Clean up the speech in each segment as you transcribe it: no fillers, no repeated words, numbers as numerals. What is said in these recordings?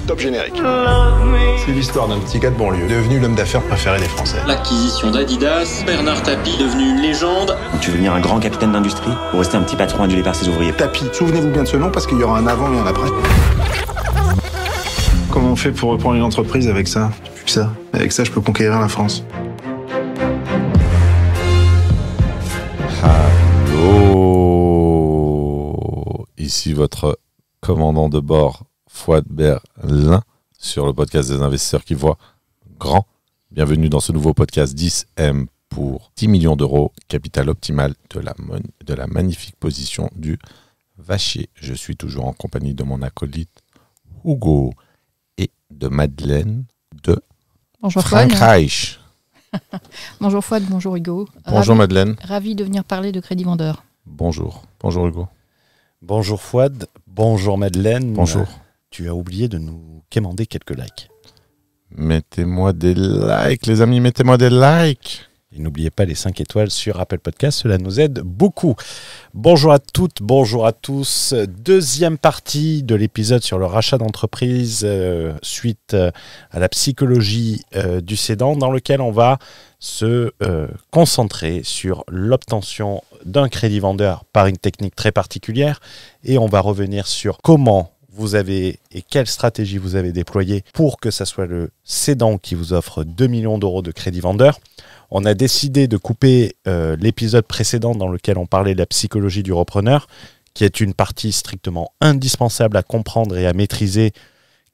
Top générique. C'est l'histoire d'un petit gars de banlieue, devenu l'homme d'affaires préféré des Français. L'acquisition d'Adidas, Bernard Tapie, devenu une légende. Tu veux devenir un grand capitaine d'industrie ou rester un petit patron adulé par ses ouvriers? Tapie, souvenez-vous bien de ce nom parce qu'il y aura un avant et un après. Comment on fait pour reprendre une entreprise avec ça? Plus que ça. Avec ça, je peux conquérir la France. Allô, ici votre commandant de bord, Fouad Berlin, sur le podcast des investisseurs qui voient grand. Bienvenue dans ce nouveau podcast 10M pour 10 millions d'euros, capital optimal de la magnifique position du Vachier. Je suis toujours en compagnie de mon acolyte Hugo et de Madeleine de Bonjour Frankreich. Bonjour Fouad, bonjour Hugo. Bonjour Madeleine. Ravi de venir parler de Crédit Vendeur. Bonjour. Bonjour Hugo. Bonjour Fouad, bonjour Madeleine. Bonjour. Tu as oublié de nous quémander quelques likes. Mettez-moi des likes, les amis, mettez-moi des likes. Et n'oubliez pas les 5 étoiles sur Apple Podcast, cela nous aide beaucoup. Bonjour à toutes, bonjour à tous. Deuxième partie de l'épisode sur le rachat d'entreprise suite à la psychologie du cédant, dans lequel on va se concentrer sur l'obtention d'un crédit vendeur par une technique très particulière. Et on va revenir sur comment vous avez et quelle stratégie vous avez déployée pour que ça soit le cédant qui vous offre 2 millions d'euros de crédit vendeur. On a décidé de couper l'épisode précédent dans lequel on parlait de la psychologie du repreneur, qui est une partie strictement indispensable à comprendre et à maîtriser,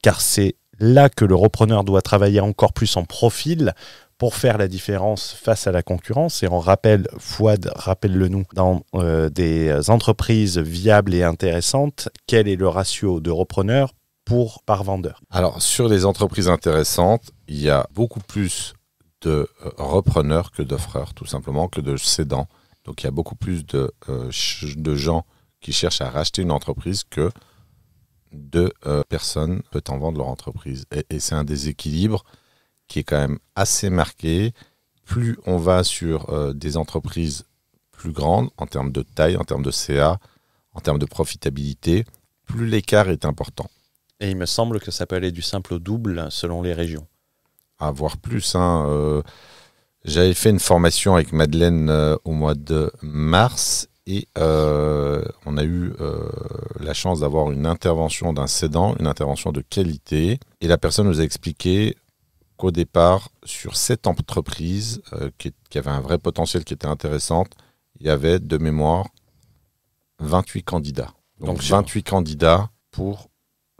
car c'est là que le repreneur doit travailler encore plus en profil pour faire la différence face à la concurrence. Et on rappelle, Fouad, rappelle-le-nous, dans des entreprises viables et intéressantes, quel est le ratio de repreneur par vendeur? Alors, sur les entreprises intéressantes, il y a beaucoup plus de repreneurs que d'offreurs, tout simplement, que de cédants. Donc, il y a beaucoup plus de gens qui cherchent à racheter une entreprise que de personnes souhaitant vendre leur entreprise. Et c'est un déséquilibre qui est quand même assez marqué. Plus on va sur des entreprises plus grandes, en termes de taille, en termes de CA, en termes de profitabilité, plus l'écart est important. Et il me semble que ça peut aller du simple au double selon les régions. À voir plus. J'avais fait une formation avec Madeleine au mois de mars et on a eu la chance d'avoir une intervention d'un cédant, une intervention de qualité. Et la personne nous a expliqué qu'au départ, sur cette entreprise qui avait un vrai potentiel, qui était intéressante, il y avait de mémoire 28 candidats. Donc 28 candidats pour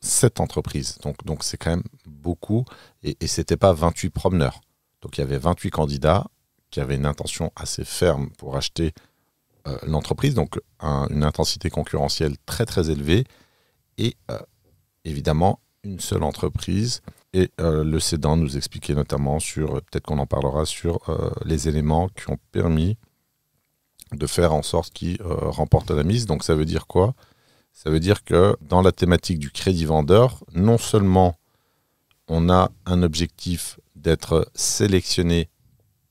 cette entreprise. Donc c'est quand même beaucoup. Et ce n'était pas 28 promeneurs. Donc il y avait 28 candidats qui avaient une intention assez ferme pour acheter l'entreprise. Donc une intensité concurrentielle très très élevée. Et évidemment, une seule entreprise. Et le cédant nous expliquait notamment sur, peut-être qu'on en parlera, sur les éléments qui ont permis de faire en sorte qu'ils remportent la mise. Donc ça veut dire quoi ? Ça veut dire que dans la thématique du crédit vendeur, non seulement on a un objectif d'être sélectionné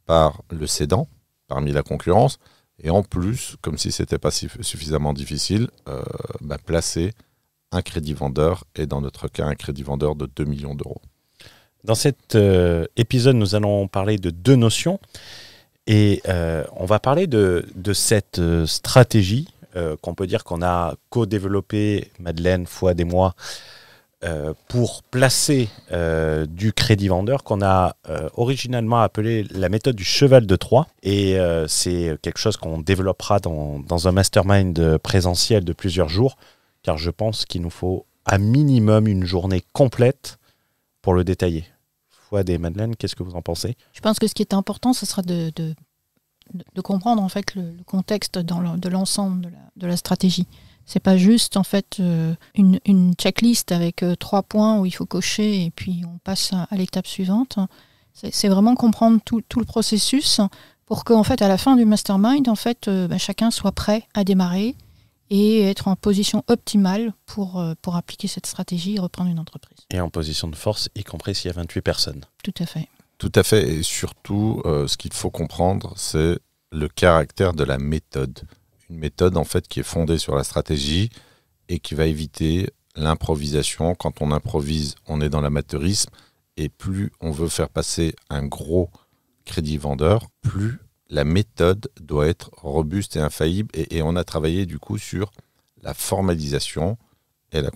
par le cédant, parmi la concurrence, et en plus, comme si ce n'était pas suffisamment difficile, placer un crédit vendeur, et dans notre cas, un crédit vendeur de 2 millions d'euros. Dans cet épisode, nous allons parler de deux notions, et on va parler de cette stratégie qu'on peut dire qu'on a co-développé, Madeleine, Fouad et moi, pour placer du crédit vendeur qu'on a originalement appelé la méthode du cheval de Troie. Et c'est quelque chose qu'on développera dans un mastermind présentiel de plusieurs jours, car je pense qu'il nous faut à minimum une journée complète pour le détailler. Fouad et Madeleine, qu'est-ce que vous en pensez? Je pense que ce qui est important, ce sera de comprendre en fait le contexte de l'ensemble de la stratégie. C'est pas juste en fait une checklist avec 3 points où il faut cocher et puis on passe à l'étape suivante. C'est vraiment comprendre tout le processus pour qu'en fait à la fin du mastermind en fait chacun soit prêt à démarrer et être en position optimale pour appliquer cette stratégie et reprendre une entreprise. Et en position de force, y compris s'il y a 28 personnes. Tout à fait. Tout à fait, et surtout, ce qu'il faut comprendre, c'est le caractère de la méthode. Une méthode, en fait, qui est fondée sur la stratégie et qui va éviter l'improvisation. Quand on improvise, on est dans l'amateurisme. Et plus on veut faire passer un gros crédit vendeur, plus la méthode doit être robuste et infaillible. Et on a travaillé du coup sur la formalisation et la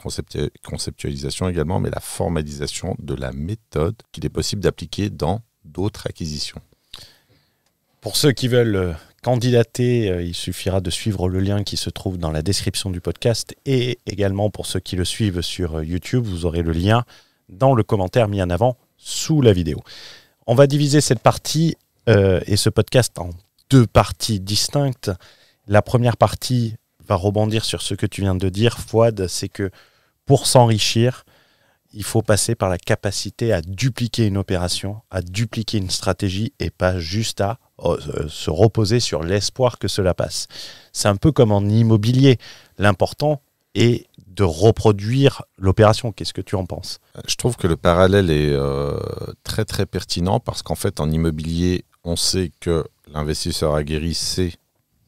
conceptualisation également, mais la formalisation de la méthode qu'il est possible d'appliquer dans d'autres acquisitions. Pour ceux qui veulent candidater, il suffira de suivre le lien qui se trouve dans la description du podcast, et également pour ceux qui le suivent sur YouTube, vous aurez le lien dans le commentaire mis en avant sous la vidéo. On va diviser cette partie et ce podcast en 2 parties distinctes. La première partie va rebondir sur ce que tu viens de dire, Fouad, c'est que pour s'enrichir, il faut passer par la capacité à dupliquer une opération, à dupliquer une stratégie et pas juste à se reposer sur l'espoir que cela passe. C'est un peu comme en immobilier. L'important est de reproduire l'opération. Qu'est-ce que tu en penses ? Je trouve que le parallèle est très très pertinent parce qu'en fait en immobilier, on sait que l'investisseur aguerri sait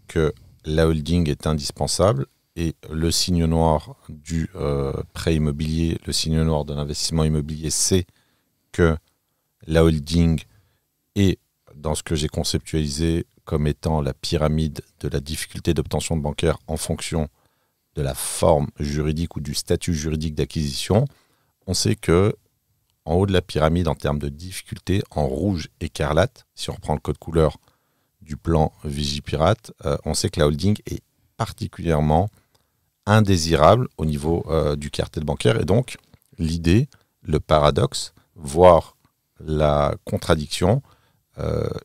que la holding est indispensable et le signe noir du prêt immobilier, le signe noir de l'investissement immobilier, c'est que la holding est dans ce que j'ai conceptualisé comme étant la pyramide de la difficulté d'obtention de bancaire en fonction de la forme juridique ou du statut juridique d'acquisition. On sait que en haut de la pyramide, en termes de difficulté, en rouge écarlate, si on reprend le code couleur du plan Vigipirate, on sait que la holding est particulièrement indésirable au niveau du cartel bancaire. Et donc, l'idée, le paradoxe, voire la contradiction,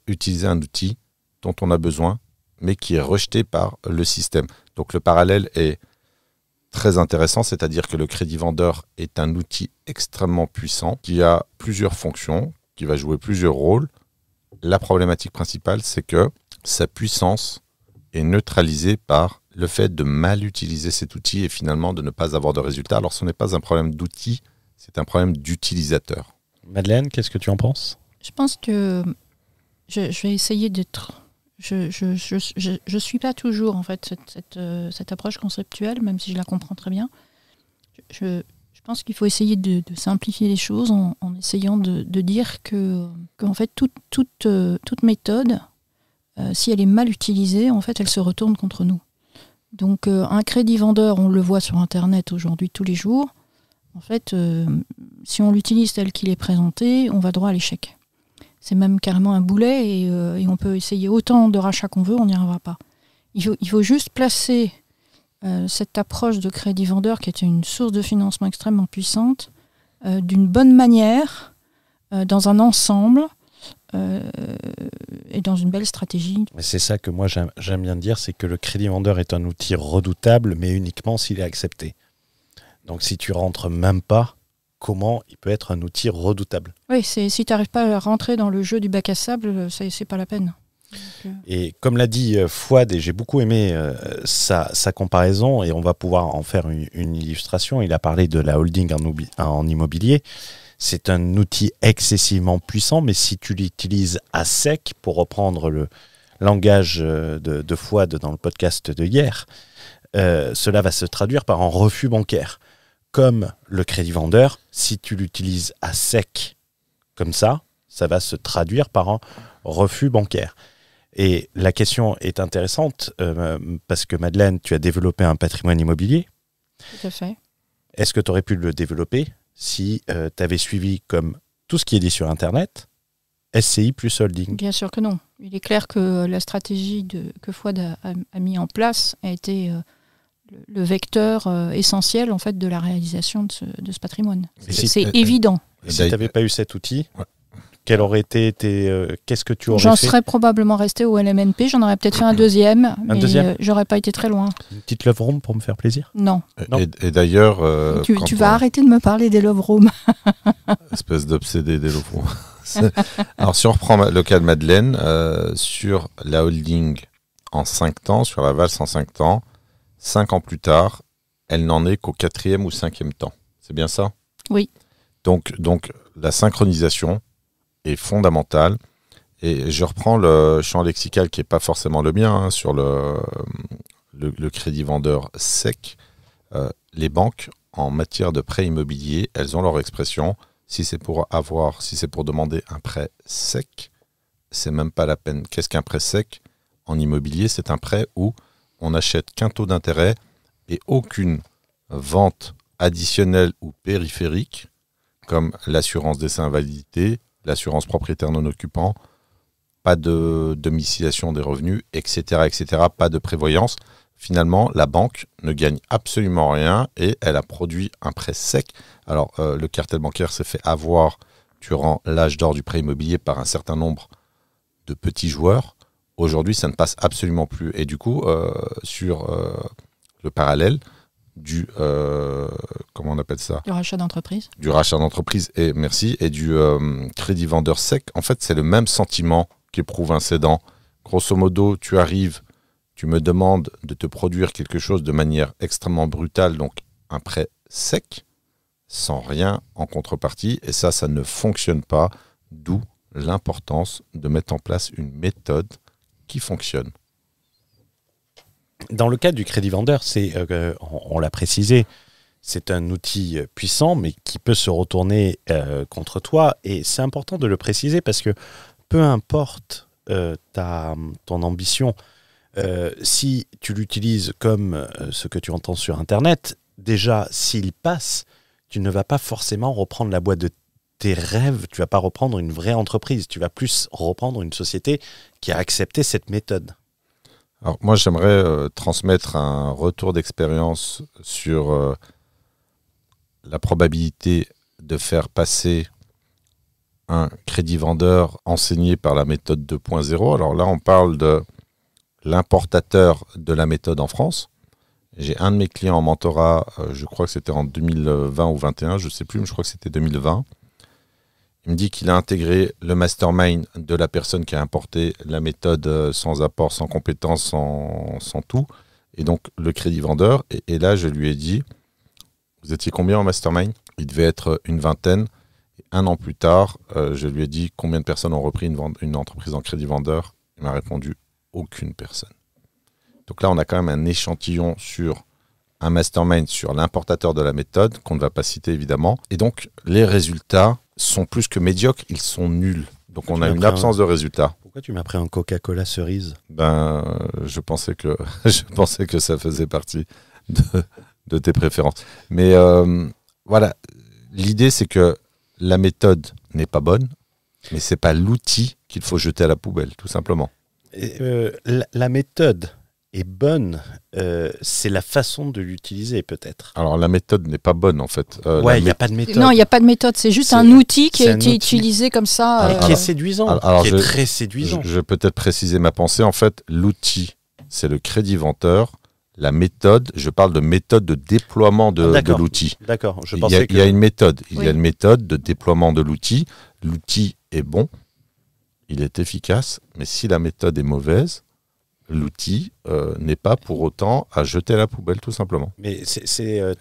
utiliser un outil dont on a besoin, mais qui est rejeté par le système. Donc le parallèle est très intéressant, c'est-à-dire que le crédit vendeur est un outil extrêmement puissant qui a plusieurs fonctions, qui va jouer plusieurs rôles. La problématique principale, c'est que sa puissance est neutralisée par le fait de mal utiliser cet outil et finalement de ne pas avoir de résultat. Alors ce n'est pas un problème d'outil, c'est un problème d'utilisateur. Madeleine, qu'est-ce que tu en penses ? Je pense que je vais essayer d'être... Je suis pas toujours en fait cette approche conceptuelle, même si je la comprends très bien. Je pense qu'il faut essayer de simplifier les choses en essayant de dire qu'en fait toute méthode, si elle est mal utilisée, en fait elle se retourne contre nous. Donc un crédit vendeur, on le voit sur Internet aujourd'hui tous les jours. En fait, si on l'utilise tel qu'il est présenté, on va droit à l'échec. C'est même carrément un boulet et on peut essayer autant de rachats qu'on veut, on n'y arrivera pas. Il faut juste placer cette approche de crédit vendeur qui est une source de financement extrêmement puissante d'une bonne manière, dans un ensemble et dans une belle stratégie. Mais c'est ça que moi j'aime bien dire, c'est que le crédit vendeur est un outil redoutable, mais uniquement s'il est accepté. Donc si tu rentres même pas, comment il peut être un outil redoutable ? Oui, si tu n'arrives pas à rentrer dans le jeu du bac à sable, c'est pas la peine. Donc, Et comme l'a dit Fouad, et j'ai beaucoup aimé sa comparaison, et on va pouvoir en faire une illustration, il a parlé de la holding en immobilier. C'est un outil excessivement puissant, mais si tu l'utilises à sec, pour reprendre le langage de Fouad dans le podcast de hier, cela va se traduire par un refus bancaire. Comme le crédit vendeur, si tu l'utilises à sec comme ça va se traduire par un refus bancaire. Et la question est intéressante parce que Madeleine, tu as développé un patrimoine immobilier. tout à fait. Est-ce que tu aurais pu le développer si tu avais suivi, comme tout ce qui est dit sur Internet, SCI plus holding ? Bien sûr que non. Il est clair que la stratégie que Fouad a mis en place a été le vecteur essentiel en fait, de la réalisation de ce patrimoine. C'est évident. Et si tu n'avais pas eu cet outil, quel aurait été qu'est-ce que tu aurais J'en fait ? serais probablement resté au LMNP, j'en aurais peut-être fait un deuxième, mais j'aurais pas été très loin. Une petite love room pour me faire plaisir ? Non. Et d'ailleurs... Tu vas arrêter de me parler des love rooms. Espèce d'obsédé des love rooms. Alors si on reprend le cas de Madeleine, sur la holding en 5 temps, sur la valse en 5 temps, 5 ans plus tard, elle n'en est qu'au 4e ou 5e temps. C'est bien ça ? Oui. Donc la synchronisation est fondamentale. Et je reprends le champ lexical qui n'est pas forcément le mien, sur le crédit vendeur sec. Les banques, en matière de prêt immobilier, elles ont leur expression. Si c'est pour demander un prêt sec, c'est même pas la peine. Qu'est-ce qu'un prêt sec? En immobilier, c'est un prêt où on n'achète qu'un taux d'intérêt et aucune vente additionnelle ou périphérique, comme l'assurance décès invalidité, l'assurance propriétaire non occupant, pas de domiciliation des revenus, etc., etc., pas de prévoyance. Finalement, la banque ne gagne absolument rien et elle a produit un prêt sec. Alors, le cartel bancaire s'est fait avoir durant l'âge d'or du prêt immobilier par un certain nombre de petits joueurs. Aujourd'hui, ça ne passe absolument plus. Et du coup, sur le parallèle du... comment on appelle ça? Du rachat d'entreprise. Du rachat d'entreprise, et merci, et du crédit vendeur sec. En fait, c'est le même sentiment qu'éprouve un cédant. Grosso modo, tu arrives, tu me demandes de te produire quelque chose de manière extrêmement brutale, donc un prêt sec, sans rien en contrepartie, et ça ne fonctionne pas, d'où l'importance de mettre en place une méthode qui fonctionne. Dans le cas du crédit vendeur, on l'a précisé, c'est un outil puissant, mais qui peut se retourner contre toi, et c'est important de le préciser parce que peu importe ton ambition, si tu l'utilises comme ce que tu entends sur Internet, déjà, s'il passe, tu ne vas pas forcément reprendre la boîte de tes rêves, tu ne vas pas reprendre une vraie entreprise, tu vas plus reprendre une société qui a accepté cette méthode. Alors moi, j'aimerais transmettre un retour d'expérience sur la probabilité de faire passer un crédit vendeur enseigné par la méthode 2.0. Alors là, on parle de l'importateur de la méthode en France. J'ai un de mes clients en mentorat, je crois que c'était en 2020 ou 2021, je ne sais plus, mais je crois que c'était 2020. Il me dit qu'il a intégré le mastermind de la personne qui a importé la méthode sans apport, sans compétences, sans tout, et donc le crédit vendeur. Et là, je lui ai dit, vous étiez combien en mastermind? Il devait être une vingtaine. Et un an plus tard, je lui ai dit combien de personnes ont repris une entreprise en crédit vendeur. Il m'a répondu aucune personne. Donc là, on a quand même un échantillon sur un mastermind, sur l'importateur de la méthode, qu'on ne va pas citer évidemment. Et donc, les résultats sont plus que médiocres, ils sont nuls. Donc on a une absence de résultats. Pourquoi tu m'as pris un Coca-Cola cerise? Je pensais que ça faisait partie de tes préférences. Mais voilà, l'idée c'est que la méthode n'est pas bonne, mais c'est pas l'outil qu'il faut jeter à la poubelle, tout simplement. La méthode est bonne, c'est la façon de l'utiliser peut-être. Alors la méthode n'est pas bonne en fait. Il n'y a pas de méthode. Non, il n'y a pas de méthode, c'est juste un outil qui a été utilisé comme ça. Qui est séduisant, qui est très séduisant. Je vais peut-être préciser ma pensée. En fait, l'outil, c'est le crédit vendeur. La méthode, je parle de méthode de déploiement de l'outil. D'accord, il y a une méthode. Il y a une méthode de déploiement de l'outil. L'outil est bon, il est efficace, mais si la méthode est mauvaise, l'outil n'est pas pour autant à jeter à la poubelle, tout simplement. Mais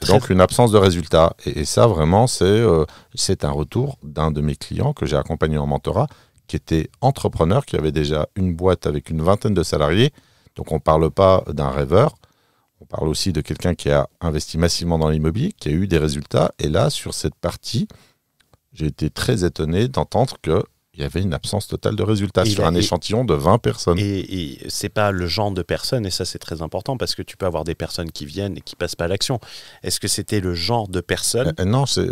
donc une absence de résultat. Et ça, vraiment, c'est un retour d'un de mes clients que j'ai accompagné en mentorat, qui était entrepreneur, qui avait déjà une boîte avec une vingtaine de salariés. Donc on ne parle pas d'un rêveur. On parle aussi de quelqu'un qui a investi massivement dans l'immobilier, qui a eu des résultats. Et là, sur cette partie, j'ai été très étonné d'entendre qu'il y avait une absence totale de résultats sur un échantillon de 20 personnes. Et ce n'est pas le genre de personnes, et ça c'est très important, parce que tu peux avoir des personnes qui viennent et qui ne passent pas à l'action. Est-ce que c'était le genre de personne? Non, c'est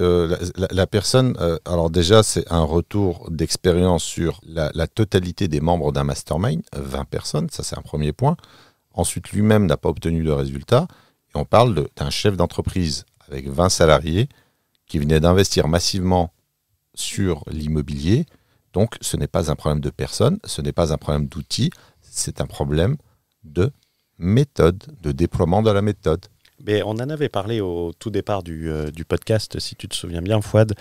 la personne... alors déjà, c'est un retour d'expérience sur la totalité des membres d'un mastermind, 20 personnes, ça c'est un premier point. Ensuite, lui-même n'a pas obtenu de résultat. Et on parle d'un chef d'entreprise avec 20 salariés qui venait d'investir massivement sur l'immobilier. Donc, ce n'est pas un problème de personne, ce n'est pas un problème d'outils, c'est un problème de méthode, de déploiement de la méthode. Mais on en avait parlé au tout départ du podcast, si tu te souviens bien, Fouad.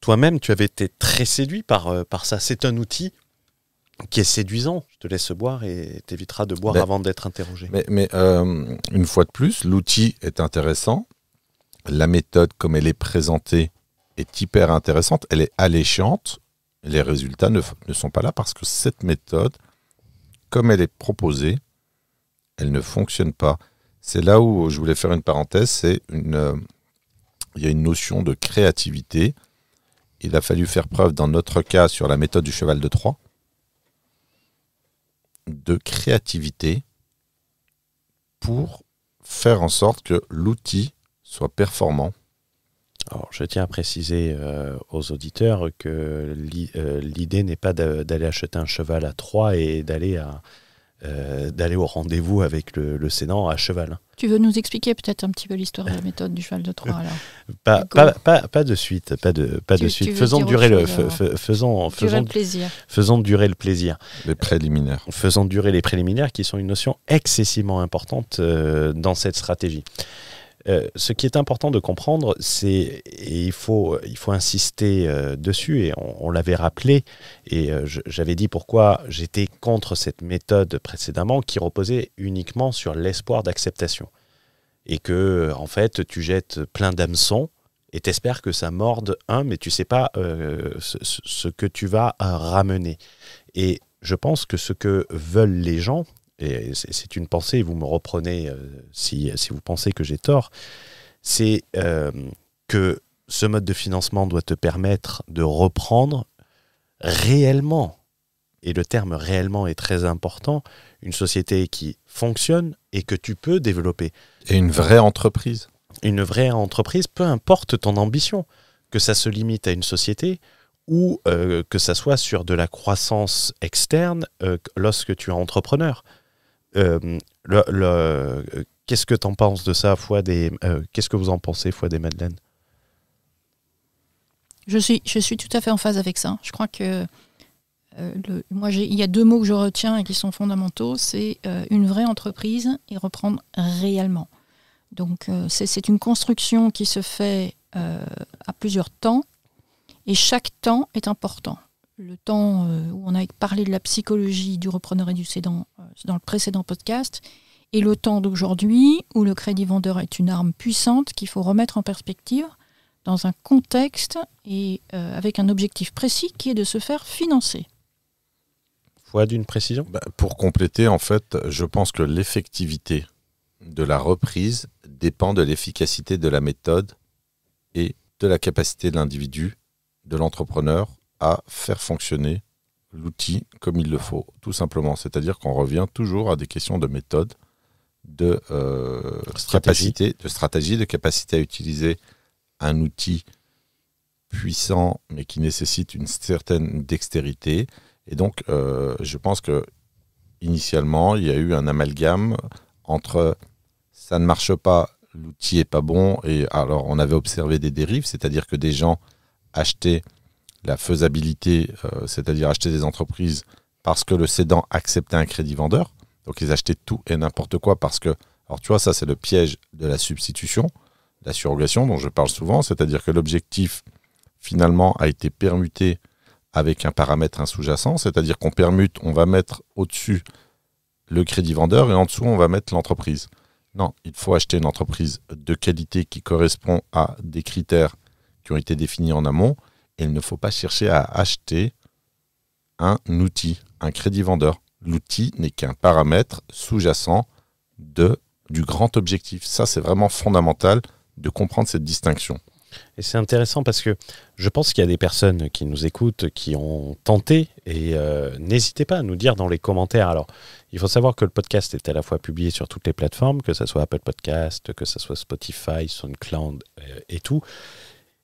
Toi-même, tu avais été très séduit par ça. C'est un outil qui est séduisant. Je te laisse boire et t'éviteras de boire avant d'être interrogé. Mais une fois de plus, l'outil est intéressant. La méthode, comme elle est présentée, est hyper intéressante. Elle est alléchante. Les résultats ne sont pas là parce que cette méthode, comme elle est proposée, elle ne fonctionne pas. C'est là où je voulais faire une parenthèse. C'est il y a une notion de créativité. Il a fallu faire preuve, dans notre cas, sur la méthode du cheval de Troie, de créativité pour faire en sorte que l'outil soit performant. Alors, je tiens à préciser aux auditeurs que l'idée n'est pas d'aller acheter un cheval à Troie et d'aller au rendez-vous avec le cédant à cheval. Tu veux nous expliquer peut-être un petit peu l'histoire de la méthode du cheval de Troie alors? Pas de suite, pas de suite. Faisons durer le plaisir. Faisons durer le plaisir. Les préliminaires. Faisons durer les préliminaires qui sont une notion excessivement importante dans cette stratégie. Ce qui est important de comprendre, c'est, et il faut insister dessus, et on l'avait rappelé, et j'avais dit pourquoi j'étais contre cette méthode précédemment qui reposait uniquement sur l'espoir d'acceptation. Et que, en fait, tu jettes plein d'hameçons et t'espères que ça morde un, mais tu sais pas ce que tu vas ramener. Et je pense que ce que veulent les gens, et c'est une pensée, vous me reprenez si vous pensez que j'ai tort, c'est que ce mode de financement doit te permettre de reprendre réellement, et le terme réellement est très important, une société qui fonctionne et que tu peux développer. Et une vraie entreprise. Une vraie entreprise, peu importe ton ambition, que ça se limite à une société ou que ça soit sur de la croissance externe lorsque tu es entrepreneur. Qu'est-ce que tu en penses de ça, Fouad, qu'est-ce que vous en pensez, Fouad et Madeleine? Je suis tout à fait en phase avec ça. Je crois que il y a deux mots que je retiens et qui sont fondamentaux, c'est une vraie entreprise et reprendre réellement. Donc c'est une construction qui se fait à plusieurs temps et chaque temps est important. Le temps où on a parlé de la psychologie du repreneur et du cédant dans le précédent podcast, et le temps d'aujourd'hui où le crédit vendeur est une arme puissante qu'il faut remettre en perspective dans un contexte et avec un objectif précis qui est de se faire financer. Fouad, une précision ? Pour compléter, en fait, je pense que l'effectivité de la reprise dépend de l'efficacité de la méthode et de la capacité de l'individu, de l'entrepreneur, à faire fonctionner l'outil comme il le faut, tout simplement. C'est-à-dire qu'on revient toujours à des questions de méthode, de capacité, de stratégie, de capacité à utiliser un outil puissant, mais qui nécessite une certaine dextérité. Et donc, je pense que initialement, il y a eu un amalgame entre ça ne marche pas, l'outil est pas bon, et alors on avait observé des dérives, c'est-à-dire que des gens achetaient la faisabilité, c'est-à-dire acheter des entreprises parce que le cédant acceptait un crédit vendeur. Donc ils achetaient tout et n'importe quoi parce que, alors tu vois, ça c'est le piège de la substitution, de la surrogation dont je parle souvent, c'est-à-dire que l'objectif finalement a été permuté avec un paramètre sous-jacent, c'est-à-dire qu'on permute, on va mettre au-dessus le crédit vendeur et en dessous on va mettre l'entreprise. Non, il faut acheter une entreprise de qualité qui correspond à des critères qui ont été définis en amont. Et il ne faut pas chercher à acheter un outil, un crédit vendeur. L'outil n'est qu'un paramètre sous-jacent du grand objectif. Ça, c'est vraiment fondamental de comprendre cette distinction. Et c'est intéressant parce que je pense qu'il y a des personnes qui nous écoutent, qui ont tenté, et n'hésitez pas à nous dire dans les commentaires. Alors, il faut savoir que le podcast est à la fois publié sur toutes les plateformes, que ce soit Apple Podcast, que ce soit Spotify, SoundCloud et tout.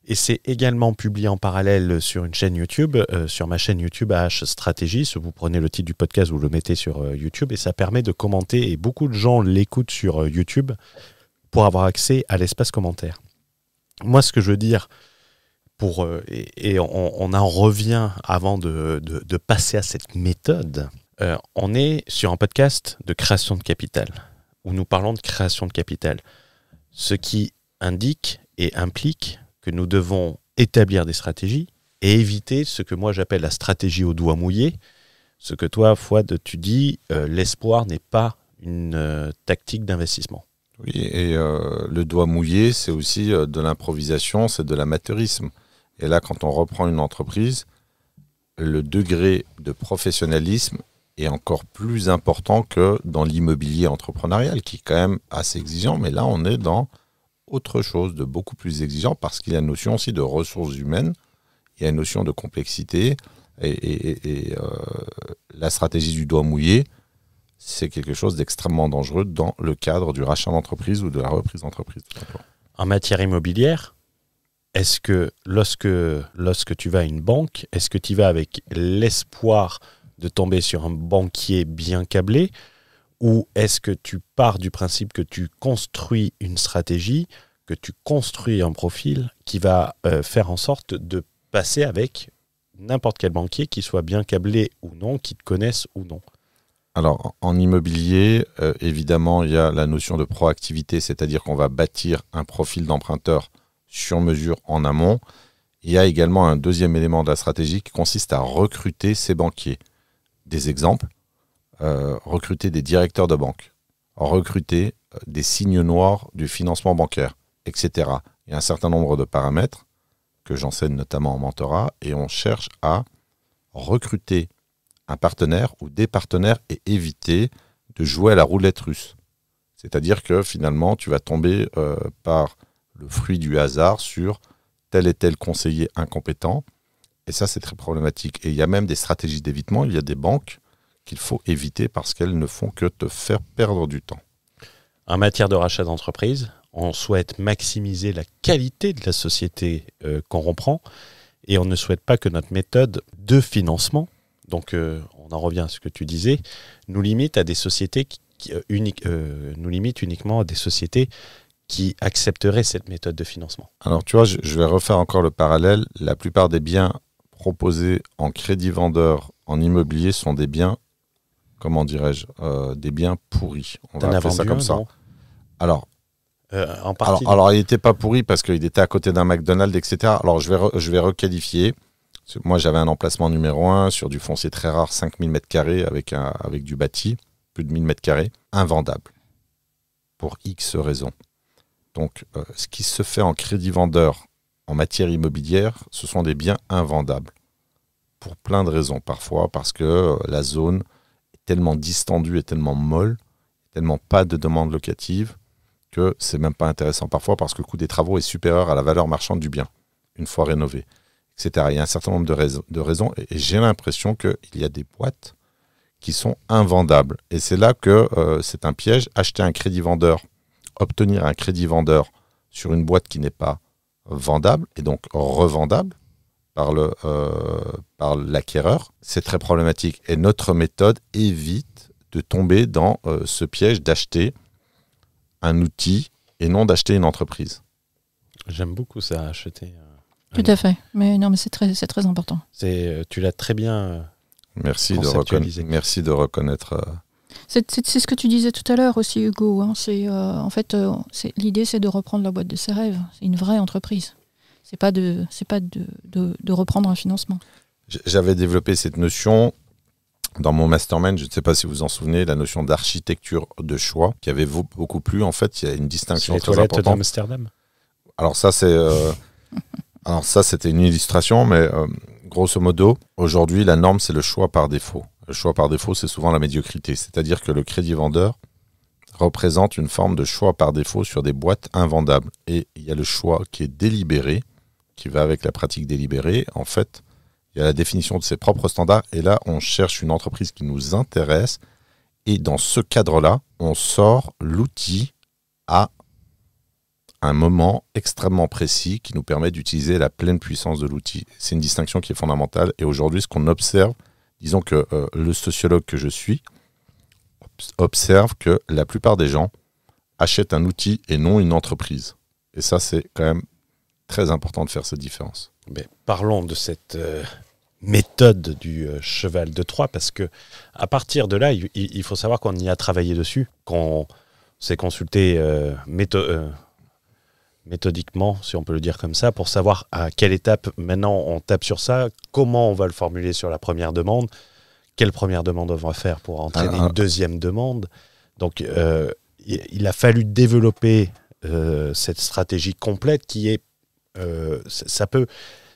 Et c'est également publié en parallèle sur une chaîne YouTube, sur ma chaîne YouTube AH Stratégie. Vous prenez le titre du podcast, vous le mettez sur YouTube et ça permet de commenter. Et beaucoup de gens l'écoutent sur YouTube pour avoir accès à l'espace commentaire. Moi, ce que je veux dire, et on en revient avant de passer à cette méthode, on est sur un podcast de création de capital, où nous parlons de création de capital. Ce qui indique et implique que nous devons établir des stratégies et éviter ce que moi j'appelle la stratégie au doigt mouillé. Ce que toi, Fouad, tu dis, l'espoir n'est pas une tactique d'investissement. Oui, et le doigt mouillé, c'est aussi de l'improvisation, c'est de l'amateurisme. Et là, quand on reprend une entreprise, le degré de professionnalisme est encore plus important que dans l'immobilier entrepreneurial, qui est quand même assez exigeant. Mais là, on est dans autre chose de beaucoup plus exigeant parce qu'il y a une notion aussi de ressources humaines, il y a une notion de complexité et la stratégie du doigt mouillé, c'est quelque chose d'extrêmement dangereux dans le cadre du rachat d'entreprise ou de la reprise d'entreprise. Tout simplement. En matière immobilière, est-ce que lorsque tu vas à une banque, est-ce que tu vas avec l'espoir de tomber sur un banquier bien câblé ou est-ce que tu pars du principe que tu construis une stratégie, que tu construis un profil qui va faire en sorte de passer avec n'importe quel banquier, qui soit bien câblé ou non, qui te connaisse ou non? Alors, en immobilier, évidemment, il y a la notion de proactivité, c'est-à-dire qu'on va bâtir un profil d'emprunteur sur mesure en amont. Il y a également un deuxième élément de la stratégie qui consiste à recruter ces banquiers. Des exemples, recruter des directeurs de banque, recruter des signes noirs du financement bancaire, etc. Il y a un certain nombre de paramètres que j'enseigne notamment en mentorat et on cherche à recruter un partenaire ou des partenaires et éviter de jouer à la roulette russe. C'est-à-dire que finalement, tu vas tomber par le fruit du hasard sur tel et tel conseiller incompétent. Et ça, c'est très problématique. Et il y a même des stratégies d'évitement. Il y a des banques qu'il faut éviter parce qu'elles ne font que te faire perdre du temps. En matière de rachat d'entreprise, on souhaite maximiser la qualité de la société qu'on reprend et on ne souhaite pas que notre méthode de financement, donc on en revient à ce que tu disais, nous limite à des sociétés nous limite uniquement à des sociétés qui accepteraient cette méthode de financement. Alors tu vois, je vais refaire encore le parallèle. La plupart des biens proposés en crédit vendeur en immobilier sont des biens, comment dirais-je, des biens pourris. On va appeler ça comme ça. Alors, en partie, alors il n'était pas pourri parce qu'il était à côté d'un McDonald's, etc. Alors je vais requalifier. Moi j'avais un emplacement numéro 1 sur du foncier très rare, 5000 m² avec du bâti, plus de 1000 m², invendable. Pour X raisons. Donc ce qui se fait en crédit vendeur en matière immobilière, ce sont des biens invendables. Pour plein de raisons. Parfois parce que la zone est tellement distendue et tellement molle, tellement pas de demande locative, que c'est même pas intéressant. Parfois parce que le coût des travaux est supérieur à la valeur marchande du bien, une fois rénové, etc. Il y a un certain nombre de raisons et j'ai l'impression qu'il y a des boîtes qui sont invendables. Et c'est là que c'est un piège. Acheter un crédit vendeur, obtenir un crédit vendeur sur une boîte qui n'est pas vendable et donc revendable par l'acquéreur, c'est très problématique. Et notre méthode évite de tomber dans ce piège d'acheter un outil et non d'acheter une entreprise. J'aime beaucoup ça, acheter. Tout à fait. Mais non, mais c'est très important. Tu l'as très bien merci de reconnaître. C'est ce que tu disais tout à l'heure aussi, Hugo. Hein. En fait, l'idée, c'est de reprendre la boîte de ses rêves. C'est une vraie entreprise. C'est pas de reprendre un financement. J'avais développé cette notion dans mon mastermind, je ne sais pas si vous vous en souvenez, la notion d'architecture de choix, qui avait beaucoup plu. En fait, il y a une distinction très importante. Les toilettes d'Amsterdam. Alors ça, c'était une illustration, mais grosso modo, aujourd'hui, la norme, c'est le choix par défaut. Le choix par défaut, c'est souvent la médiocrité. C'est-à-dire que le crédit vendeur représente une forme de choix par défaut sur des boîtes invendables. Et il y a le choix qui est délibéré, qui va avec la pratique délibérée. En fait, il y a la définition de ses propres standards. Et là, on cherche une entreprise qui nous intéresse. Et dans ce cadre-là, on sort l'outil à un moment extrêmement précis qui nous permet d'utiliser la pleine puissance de l'outil. C'est une distinction qui est fondamentale. Et aujourd'hui, ce qu'on observe, disons que le sociologue que je suis observe que la plupart des gens achètent un outil et non une entreprise. Et ça, c'est quand même très important de faire cette différence. Mais parlons de cette méthode du cheval de Troie, parce que à partir de là, il faut savoir qu'on y a travaillé dessus, qu'on s'est consulté méthodiquement, si on peut le dire comme ça, pour savoir à quelle étape maintenant on tape sur ça, comment on va le formuler sur la première demande, quelle première demande on va faire pour entraîner une deuxième demande. Donc il a fallu développer cette stratégie complète qui est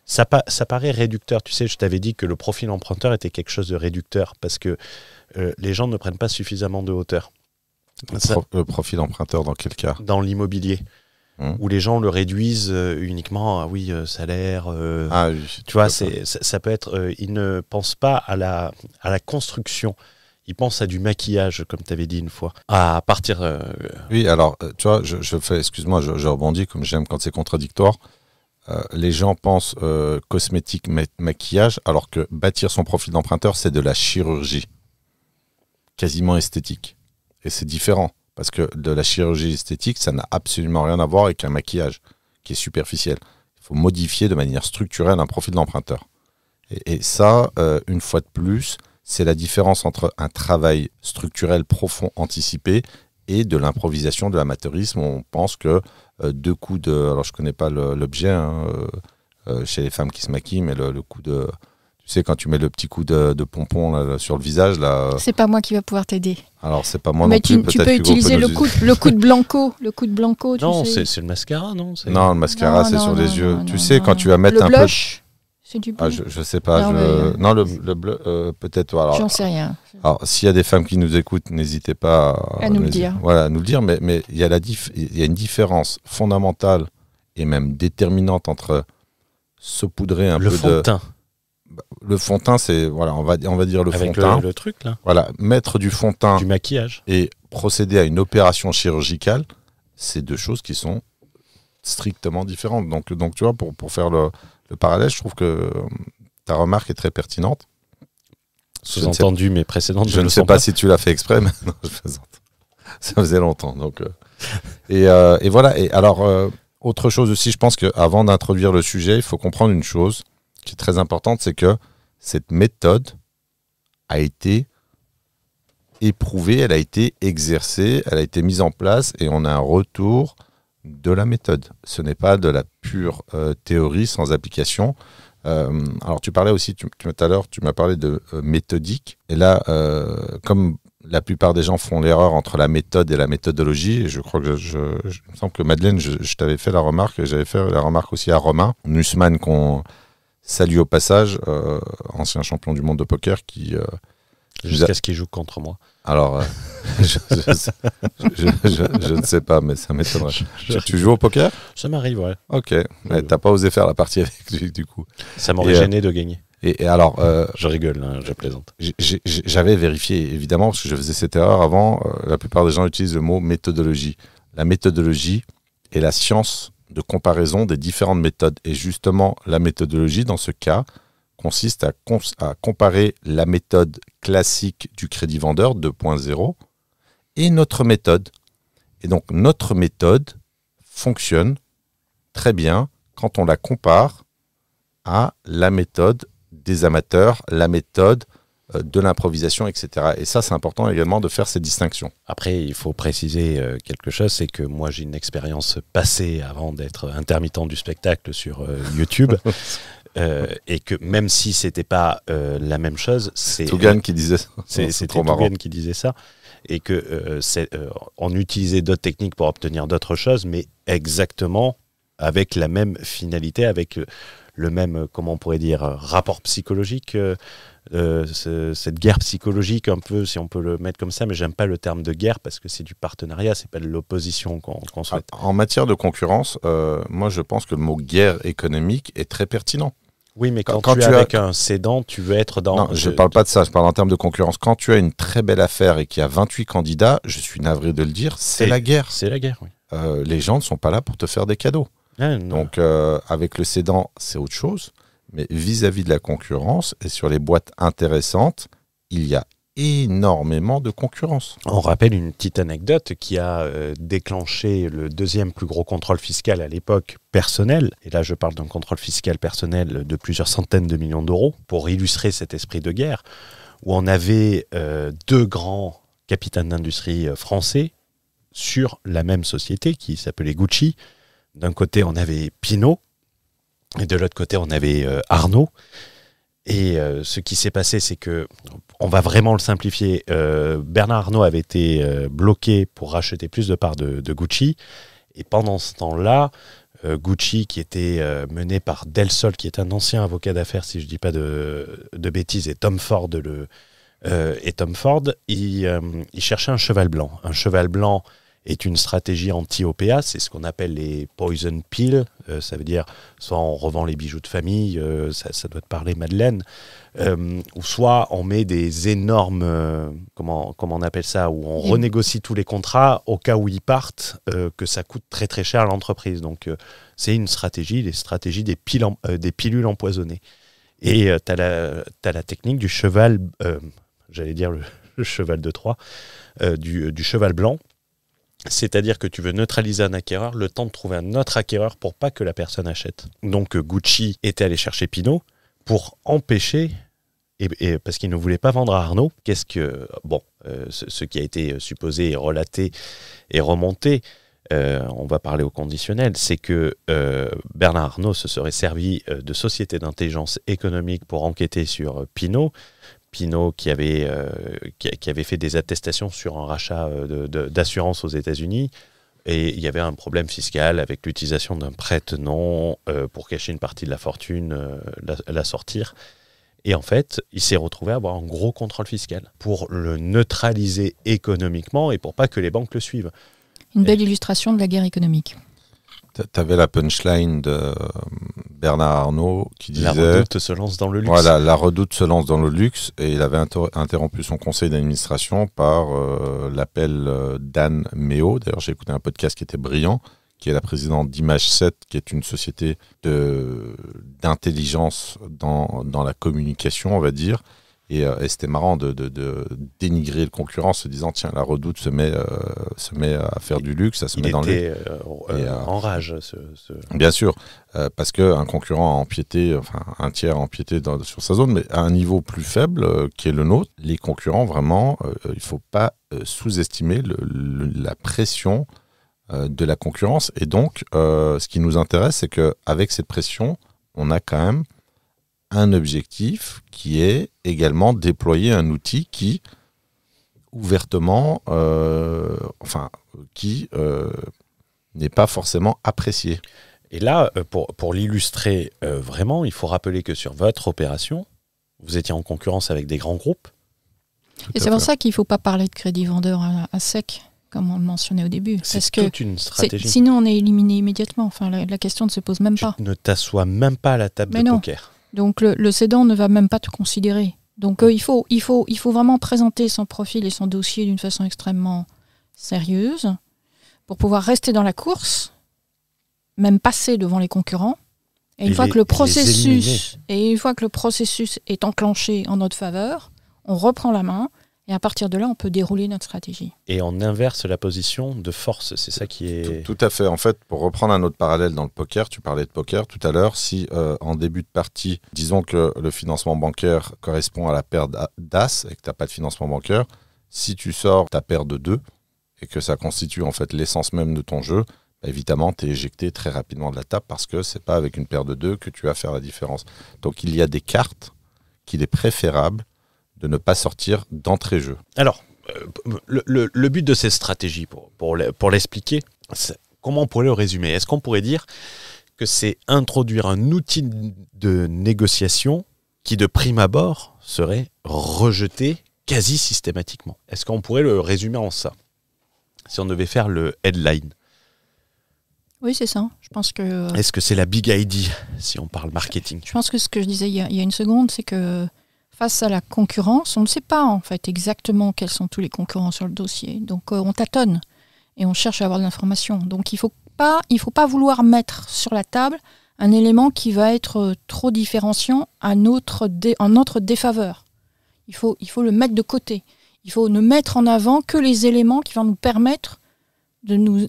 ça paraît réducteur. Tu sais, je t'avais dit que le profil emprunteur était quelque chose de réducteur parce que les gens ne prennent pas suffisamment de hauteur. Le profil emprunteur dans quel cas ? Dans l'immobilier. où les gens le réduisent uniquement à salaire. Tu vois, ça peut être. Ils ne pensent pas à la construction. Ils pensent à du maquillage, comme tu avais dit une fois. À partir. Oui, alors, tu vois, excuse-moi, je rebondis comme j'aime quand c'est contradictoire. Les gens pensent cosmétique, maquillage, alors que bâtir son profil d'emprunteur, c'est de la chirurgie. Quasiment esthétique. Et c'est différent. Parce que de la chirurgie esthétique, ça n'a absolument rien à voir avec un maquillage qui est superficiel. Il faut modifier de manière structurelle un profil d'emprunteur. Et ça, une fois de plus, c'est la différence entre un travail structurel profond anticipé et de l'improvisation, de l'amateurisme. On pense que deux coups de... Alors, je ne connais pas l'objet chez les femmes qui se maquillent, mais le coup de... Tu sais, quand tu mets le petit coup de pompon là, sur le visage, là... C'est pas moi qui va pouvoir t'aider. Alors, c'est pas moi mais non plus. Tu peux utiliser le coup de Blanco. Le coup de Blanco, non, tu sais. c'est le mascara, non? Non, le mascara, c'est sur les yeux. Tu sais, quand tu vas mettre le un blush, c'est du bleu. Je sais pas. Non, le bleu, peut-être. Alors, j'en sais rien. Alors, s'il y a des femmes qui nous écoutent, n'hésitez pas à nous le dire. Voilà, à nous le dire. Mais il y a une différence fondamentale et même déterminante entre saupoudrer un peu de... Le fond de teint. Le fond de teint, c'est... Voilà, on va dire le fond de teint. Avec le truc, là. Voilà, mettre du fond de teint... Du maquillage. Et procéder à une opération chirurgicale, c'est deux choses qui sont strictement différentes. Donc tu vois, pour faire le parallèle, je trouve que ta remarque est très pertinente. Sous-entendu, mes précédentes. Je ne sais pas si tu l'as fait exprès, mais non, je plaisante. Ça faisait longtemps. Donc, et voilà. Et alors, autre chose aussi, je pense qu'avant d'introduire le sujet, il faut comprendre une chose qui est très importante, c'est que cette méthode a été éprouvée, elle a été exercée, elle a été mise en place et on a un retour de la méthode. Ce n'est pas de la pure théorie sans application. Alors tu parlais aussi, tout à l'heure, tu m'as parlé de méthodique. Et là, comme la plupart des gens font l'erreur entre la méthode et la méthodologie, et je crois que il me semble que Madeleine, je t'avais fait la remarque, et j'avais fait la remarque aussi à Romain Nussmann, qu'on salue au passage, ancien champion du monde de poker, qui... Jusqu'à ce qu'il joue contre moi. Alors, je ne sais pas, mais ça m'étonnerait. Tu joues au poker? Ça m'arrive, ouais. Ok, mais t'as pas osé faire la partie avec lui, du coup. Ça m'aurait gêné de gagner. Et alors... je rigole, hein, je plaisante. J'avais vérifié, évidemment, parce que je faisais cette erreur avant. La plupart des gens utilisent le mot méthodologie. La méthodologie est la science de comparaison des différentes méthodes. Et justement, la méthodologie, dans ce cas, consiste à comparer la méthode classique du crédit vendeur 2.0 et notre méthode. Et donc, notre méthode fonctionne très bien quand on la compare à la méthode des amateurs, la méthode de l'improvisation, etc. Et ça, c'est important également de faire ces distinctions. Après, il faut préciser quelque chose, c'est que moi, j'ai une expérience passée avant d'être intermittent du spectacle sur YouTube. Et que même si c'était pas la même chose, c'est Tougan qui disait ça. C'était Tougan qui disait ça, et que on utilisait d'autres techniques pour obtenir d'autres choses, mais exactement avec la même finalité, avec le même, comment on pourrait dire, rapport psychologique, cette guerre psychologique un peu, si on peut le mettre comme ça, mais j'aime pas le terme de guerre parce que c'est du partenariat, c'est pas de l'opposition qu'on souhaite. En matière de concurrence, moi je pense que le mot guerre économique est très pertinent. Oui, mais quand tu es avec un cédant, tu veux être dans... Non, je ne parle pas de ça, je parle en termes de concurrence. Quand tu as une très belle affaire et qu'il y a 28 candidats, je suis navré de le dire, c'est la guerre. C'est la guerre, oui. Les gens ne sont pas là pour te faire des cadeaux. Donc, avec le cédant, c'est autre chose. Mais vis-à-vis de la concurrence et sur les boîtes intéressantes, il y a énormément de concurrence. On rappelle une petite anecdote qui a déclenché le deuxième plus gros contrôle fiscal à l'époque personnel. Et là, je parle d'un contrôle fiscal personnel de plusieurs centaines de millions d'euros pour illustrer cet esprit de guerre, où on avait deux grands capitaines d'industrie français sur la même société qui s'appelait Gucci. D'un côté, on avait Pinault et de l'autre côté, on avait Arnault. Et ce qui s'est passé, c'est que, on va vraiment le simplifier, Bernard Arnault avait été bloqué pour racheter plus de parts de Gucci. Et pendant ce temps-là, Gucci, qui était mené par Del Sol, qui est un ancien avocat d'affaires, si je ne dis pas de bêtises, et Tom Ford, il cherchait un cheval blanc. Un cheval blanc est une stratégie anti-OPA, c'est ce qu'on appelle les poison pills, ça veut dire soit on revend les bijoux de famille, ça doit te parler Madeleine, ou soit on met des énormes, comment on appelle ça, où on renégocie tous les contrats au cas où ils partent, que ça coûte très très cher à l'entreprise. Donc c'est une stratégie, les stratégies des pilules empoisonnées. Et tu as la technique du cheval, j'allais dire le cheval de Troie, du cheval blanc. C'est-à-dire que tu veux neutraliser un acquéreur, le temps de trouver un autre acquéreur pour pas que la personne achète. Donc Gucci était allé chercher Pinault pour empêcher, et parce qu'il ne voulait pas vendre à Arnault. Ce qui a été supposé, relaté et remonté, on va parler au conditionnel, c'est que Bernard Arnault se serait servi de société d'intelligence économique pour enquêter sur Pinault. Pinault qui avait fait des attestations sur un rachat d'assurance aux États-Unis, et il y avait un problème fiscal avec l'utilisation d'un prête-nom pour cacher une partie de la fortune, la sortir. Et en fait, il s'est retrouvé à avoir un gros contrôle fiscal pour le neutraliser économiquement et pour pas que les banques le suivent. Une belle illustration de la guerre économique. Tu avais la punchline de Bernard Arnault qui disait... La Redoute se lance dans le luxe. Voilà, la Redoute se lance dans le luxe, et il avait interrompu son conseil d'administration par l'appel d'Anne Méo. D'ailleurs, j'ai écouté un podcast qui était brillant, qui est la présidente d'Image 7, qui est une société d'intelligence dans la communication, on va dire. Et c'était marrant de dénigrer le concurrent en se disant, tiens, la Redoute se met à faire du luxe, ça se met dans le... en rage. Bien sûr, parce qu'un concurrent a empiété, enfin un tiers a empiété sur sa zone, mais à un niveau plus faible qui est le nôtre, les concurrents, vraiment, il ne faut pas sous-estimer la pression de la concurrence. Et donc, ce qui nous intéresse, c'est qu'avec cette pression, on a quand même un objectif qui est également déployer un outil qui, ouvertement, n'est pas forcément apprécié. Et là, pour l'illustrer vraiment, il faut rappeler que sur votre opération, vous étiez en concurrence avec des grands groupes. Et c'est pour ça qu'il ne faut pas parler de crédit vendeur à sec, comme on le mentionnait au début. C'est toute une stratégie. Sinon, on est éliminé immédiatement. Enfin, la question ne se pose même pas. Tu ne t'assois même pas à la table de poker. Donc le cédant ne va même pas te considérer. Donc il faut vraiment présenter son profil et son dossier d'une façon extrêmement sérieuse pour pouvoir rester dans la course, même passer devant les concurrents. Et une fois que le processus est enclenché en notre faveur, on reprend la main. Et à partir de là, on peut dérouler notre stratégie. Et on inverse la position de force, c'est ça qui est... Tout à fait. En fait, pour reprendre un autre parallèle dans le poker, tu parlais de poker tout à l'heure, si en début de partie, disons que le financement bancaire correspond à la paire d'As et que tu n'as pas de financement bancaire, si tu sors ta paire de 2 et que ça constitue en fait l'essence même de ton jeu, bah, évidemment, tu es éjecté très rapidement de la table parce que ce n'est pas avec une paire de 2 que tu vas faire la différence. Donc il y a des cartes qu'il est préférable de ne pas sortir d'entrée-jeu. Alors, le but de cette stratégie, pour l'expliquer, comment on pourrait le résumer ? Est-ce qu'on pourrait dire que c'est introduire un outil de négociation qui, de prime abord, serait rejeté quasi systématiquement ? Est-ce qu'on pourrait le résumer en ça ? Si on devait faire le headline. Oui, c'est ça. Je pense que... Est-ce que c'est la big idea, si on parle marketing ? Je pense que ce que je disais il y a une seconde, c'est que face à la concurrence, on ne sait pas en fait exactement quels sont tous les concurrents sur le dossier. Donc on tâtonne et on cherche à avoir de l'information. Donc il faut pas vouloir mettre sur la table un élément qui va être trop différenciant en notre défaveur. Il faut le mettre de côté. Il faut ne mettre en avant que les éléments qui vont nous permettre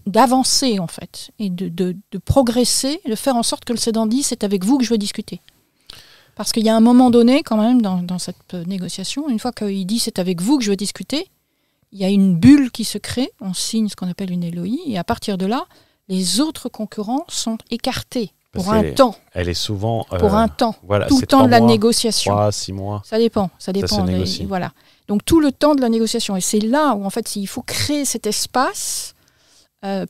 d'avancer en fait et de progresser, de faire en sorte que le cédant dise c'est avec vous que je veux discuter. Parce qu'il y a un moment donné, quand même, dans cette négociation, une fois qu'il dit c'est avec vous que je veux discuter, il y a une bulle qui se crée, on signe ce qu'on appelle une LOI, et à partir de là, les autres concurrents sont écartés pour un temps. Elle est souvent... pour un temps. Voilà, tout le temps de la négociation. 3, 6 mois. Ça dépend. Ça se négocie. Voilà. Donc tout le temps de la négociation. Et c'est là où, en fait, il faut créer cet espace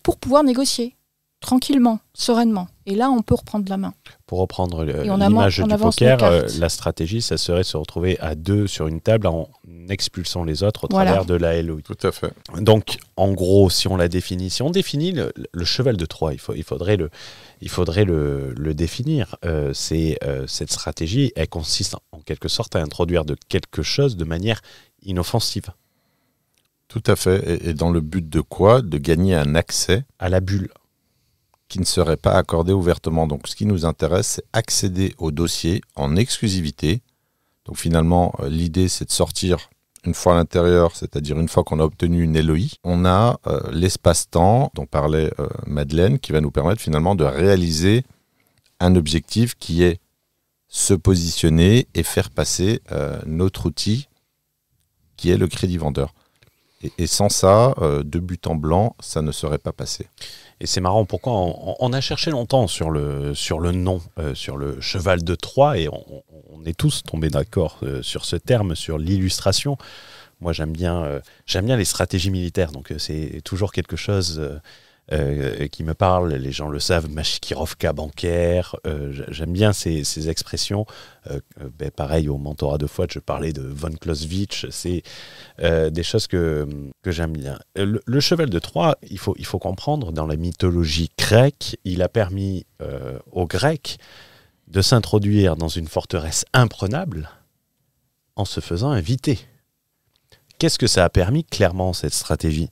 pour pouvoir négocier tranquillement, sereinement. Et là, on peut reprendre la main. Pour reprendre l'image du poker, la stratégie, ça serait se retrouver à 2 sur une table en expulsant les autres au Voilà. travers de la LOI. Tout à fait. Donc, en gros, si on définit le cheval de Troie, il faudrait le définir. Cette stratégie, elle consiste en quelque sorte à introduire de quelque chose de manière inoffensive. Tout à fait. Et dans le but de quoi ? De gagner un accès À la bulle. qui ne serait pas accordé ouvertement. Donc ce qui nous intéresse, c'est accéder au dossier en exclusivité. Donc finalement, l'idée, c'est de sortir une fois à l'intérieur, c'est-à-dire une fois qu'on a obtenu une LOI, on a l'espace-temps dont parlait Madeleine, qui va nous permettre finalement de réaliser un objectif qui est se positionner et faire passer notre outil qui est le crédit vendeur. Et sans ça, de but en blanc, ça ne serait pas passé. Et c'est marrant, pourquoi on a cherché longtemps sur le nom, sur le cheval de Troie, et on est tous tombés d'accord sur ce terme, sur l'illustration. Moi, j'aime bien les stratégies militaires, donc c'est toujours quelque chose qui me parle. Les gens le savent, Mashkirovka bancaire. J'aime bien ces expressions. Pareil, au mentorat de Fouad, je parlais de von Clausewitz. C'est des choses que j'aime bien. Le cheval de Troie, il faut comprendre, dans la mythologie grecque, il a permis aux Grecs de s'introduire dans une forteresse imprenable en se faisant inviter. Qu'est-ce que ça a permis, clairement, cette stratégie ?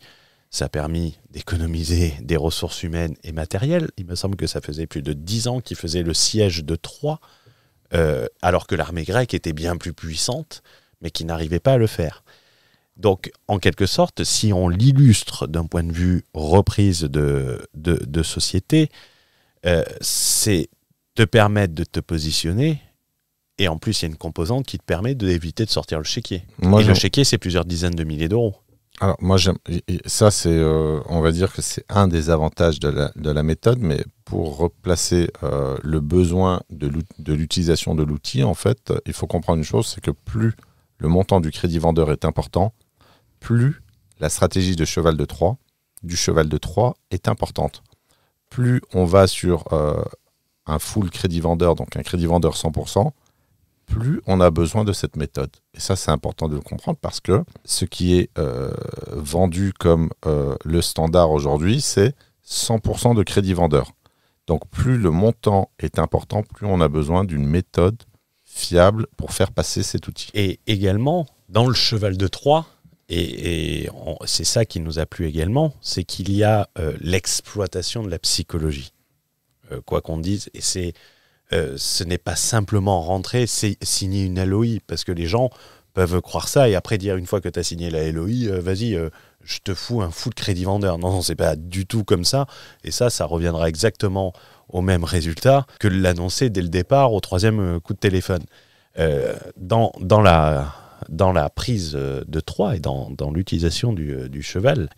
Ça a permis d'économiser des ressources humaines et matérielles. Il me semble que ça faisait plus de 10 ans qu'ils faisaient le siège de Troie, alors que l'armée grecque était bien plus puissante, mais qui n'arrivait pas à le faire. Donc, en quelque sorte, si on l'illustre d'un point de vue reprise de société, c'est te permettre de te positionner. Et en plus, il y a une composante qui te permet d'éviter de sortir le chéquier. Moi, et le chéquier, c'est plusieurs dizaines de milliers d'euros. Alors moi, ça c'est, on va dire que c'est un des avantages de la méthode, mais pour replacer le besoin de l'utilisation de l'outil, en fait, il faut comprendre une chose, c'est que plus le montant du crédit vendeur est important, plus la stratégie du cheval de Troie est importante. Plus on va sur un full crédit vendeur, donc un crédit vendeur 100%, plus on a besoin de cette méthode. Et ça, c'est important de le comprendre parce que ce qui est vendu comme le standard aujourd'hui, c'est 100% de crédit vendeur. Donc, plus le montant est important, plus on a besoin d'une méthode fiable pour faire passer cet outil. Et également, dans le cheval de Troie, c'est ça qui nous a plu également, c'est qu'il y a l'exploitation de la psychologie. Quoi qu'on dise, et ce n'est pas simplement rentrer, c'est signer une LOI, parce que les gens peuvent croire ça et après dire une fois que tu as signé la LOI, vas-y, je te fous un fou de crédit vendeur. Non, c'est pas du tout comme ça. Et ça reviendra exactement au même résultat que de l'annoncer dès le départ au 3e coup de téléphone. Dans la prise de Troie et dans l'utilisation du cheval,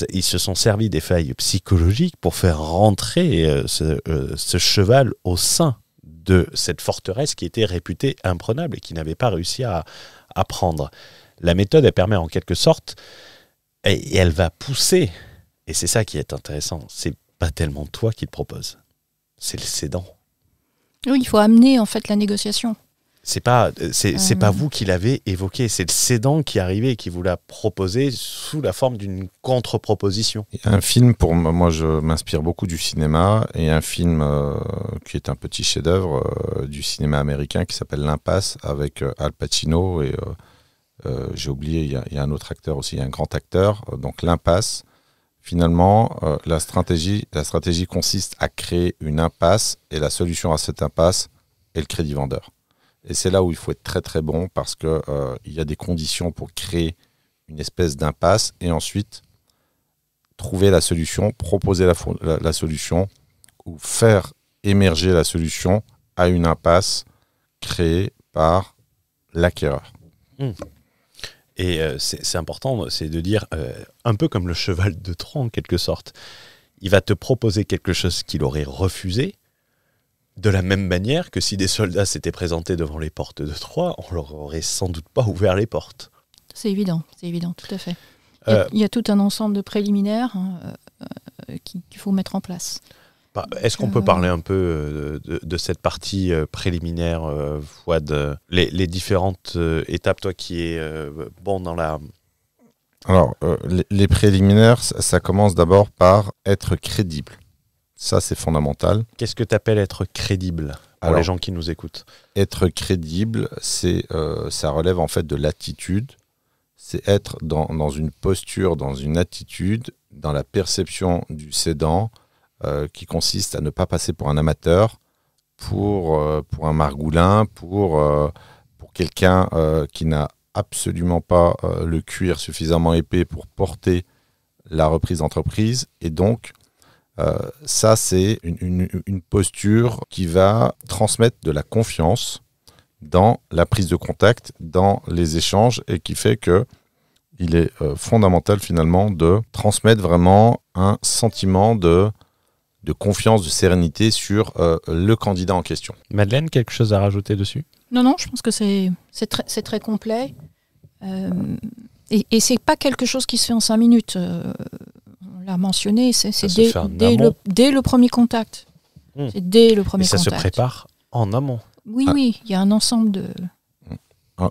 ils se sont servis des failles psychologiques pour faire rentrer ce cheval au sein de cette forteresse qui était réputée imprenable et qui n'avait pas réussi à prendre. La méthode, elle permet en quelque sorte, et elle va pousser, et c'est ça qui est intéressant, c'est pas tellement toi qui le propose, c'est le cédant. Oui, il faut amener en fait la négociation. C'est pas vous qui l'avez évoqué, c'est le cédant qui est arrivé et qui vous l'a proposé sous la forme d'une contre-proposition. Un film, pour moi, je m'inspire beaucoup du cinéma, et un film qui est un petit chef-d'œuvre du cinéma américain qui s'appelle L'Impasse, avec Al Pacino, et j'ai oublié, il y a un autre acteur aussi, un grand acteur. Donc L'Impasse, finalement, la stratégie consiste à créer une impasse, et la solution à cette impasse est le crédit vendeur. Et c'est là où il faut être très très bon, parce que il y a des conditions pour créer une espèce d'impasse et ensuite trouver la solution, proposer la solution ou faire émerger la solution à une impasse créée par l'acquéreur. Et c'est important, c'est de dire, un peu comme le cheval de Troie en quelque sorte, il va te proposer quelque chose qu'il aurait refusé, de la même manière que si des soldats s'étaient présentés devant les portes de Troie, on leur aurait sans doute pas ouvert les portes. C'est évident, tout à fait. Il y a tout un ensemble de préliminaires qu'il faut mettre en place. Est-ce qu'on peut parler un peu de cette partie préliminaire, Fouad, les différentes étapes, toi qui es bon dans la... Alors, les préliminaires, ça commence d'abord par être crédible. Ça, c'est fondamental. Qu'est-ce que tu appelles être crédible pour les gens qui nous écoutent? Être crédible, ça relève en fait de l'attitude. C'est être dans une posture, dans une attitude, dans la perception du cédant, qui consiste à ne pas passer pour un amateur, pour un margoulin, pour quelqu'un qui n'a absolument pas le cuir suffisamment épais pour porter la reprise d'entreprise. Et donc, ça, c'est une posture qui va transmettre de la confiance dans la prise de contact, dans les échanges, et qui fait que il est fondamental finalement de transmettre vraiment un sentiment de confiance, de sérénité sur le candidat en question. Madeleine, quelque chose à rajouter dessus? Non, je pense que c'est très complet. Et c'est pas quelque chose qui se fait en 5 minutes. On l'a mentionné, c'est dès le premier contact. C'est dès le premier contact. Et ça se prépare en amont. Oui, il y a un ensemble de...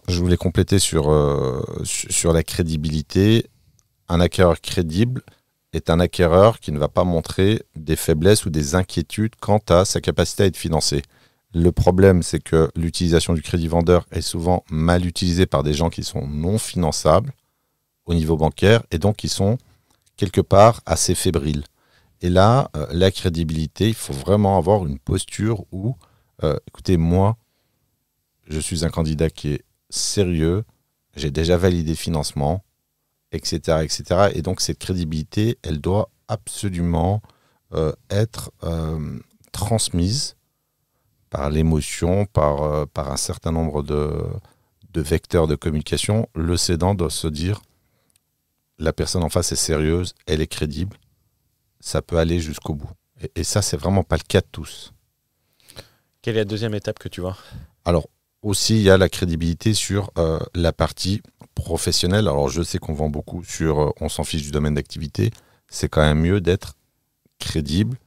Je voulais compléter sur la crédibilité. Un acquéreur crédible est un acquéreur qui ne va pas montrer des faiblesses ou des inquiétudes quant à sa capacité à être financé. Le problème, c'est que l'utilisation du crédit vendeur est souvent mal utilisée par des gens qui sont non finançables au niveau bancaire et donc qui sont quelque part assez fébriles. Et là, la crédibilité, il faut vraiment avoir une posture où, écoutez, moi, je suis un candidat qui est sérieux, j'ai déjà validé le financement, etc., etc. Et donc, cette crédibilité, elle doit absolument être transmise par l'émotion, par un certain nombre de vecteurs de communication. Le cédant doit se dire, la personne en face est sérieuse, elle est crédible, ça peut aller jusqu'au bout. Et ça, c'est vraiment pas le cas de tous. Quelle est la deuxième étape que tu vois? Alors, aussi, il y a la crédibilité sur la partie professionnelle. Alors, je sais qu'on vend beaucoup sur on s'en fiche du domaine d'activité. C'est quand même mieux d'être crédible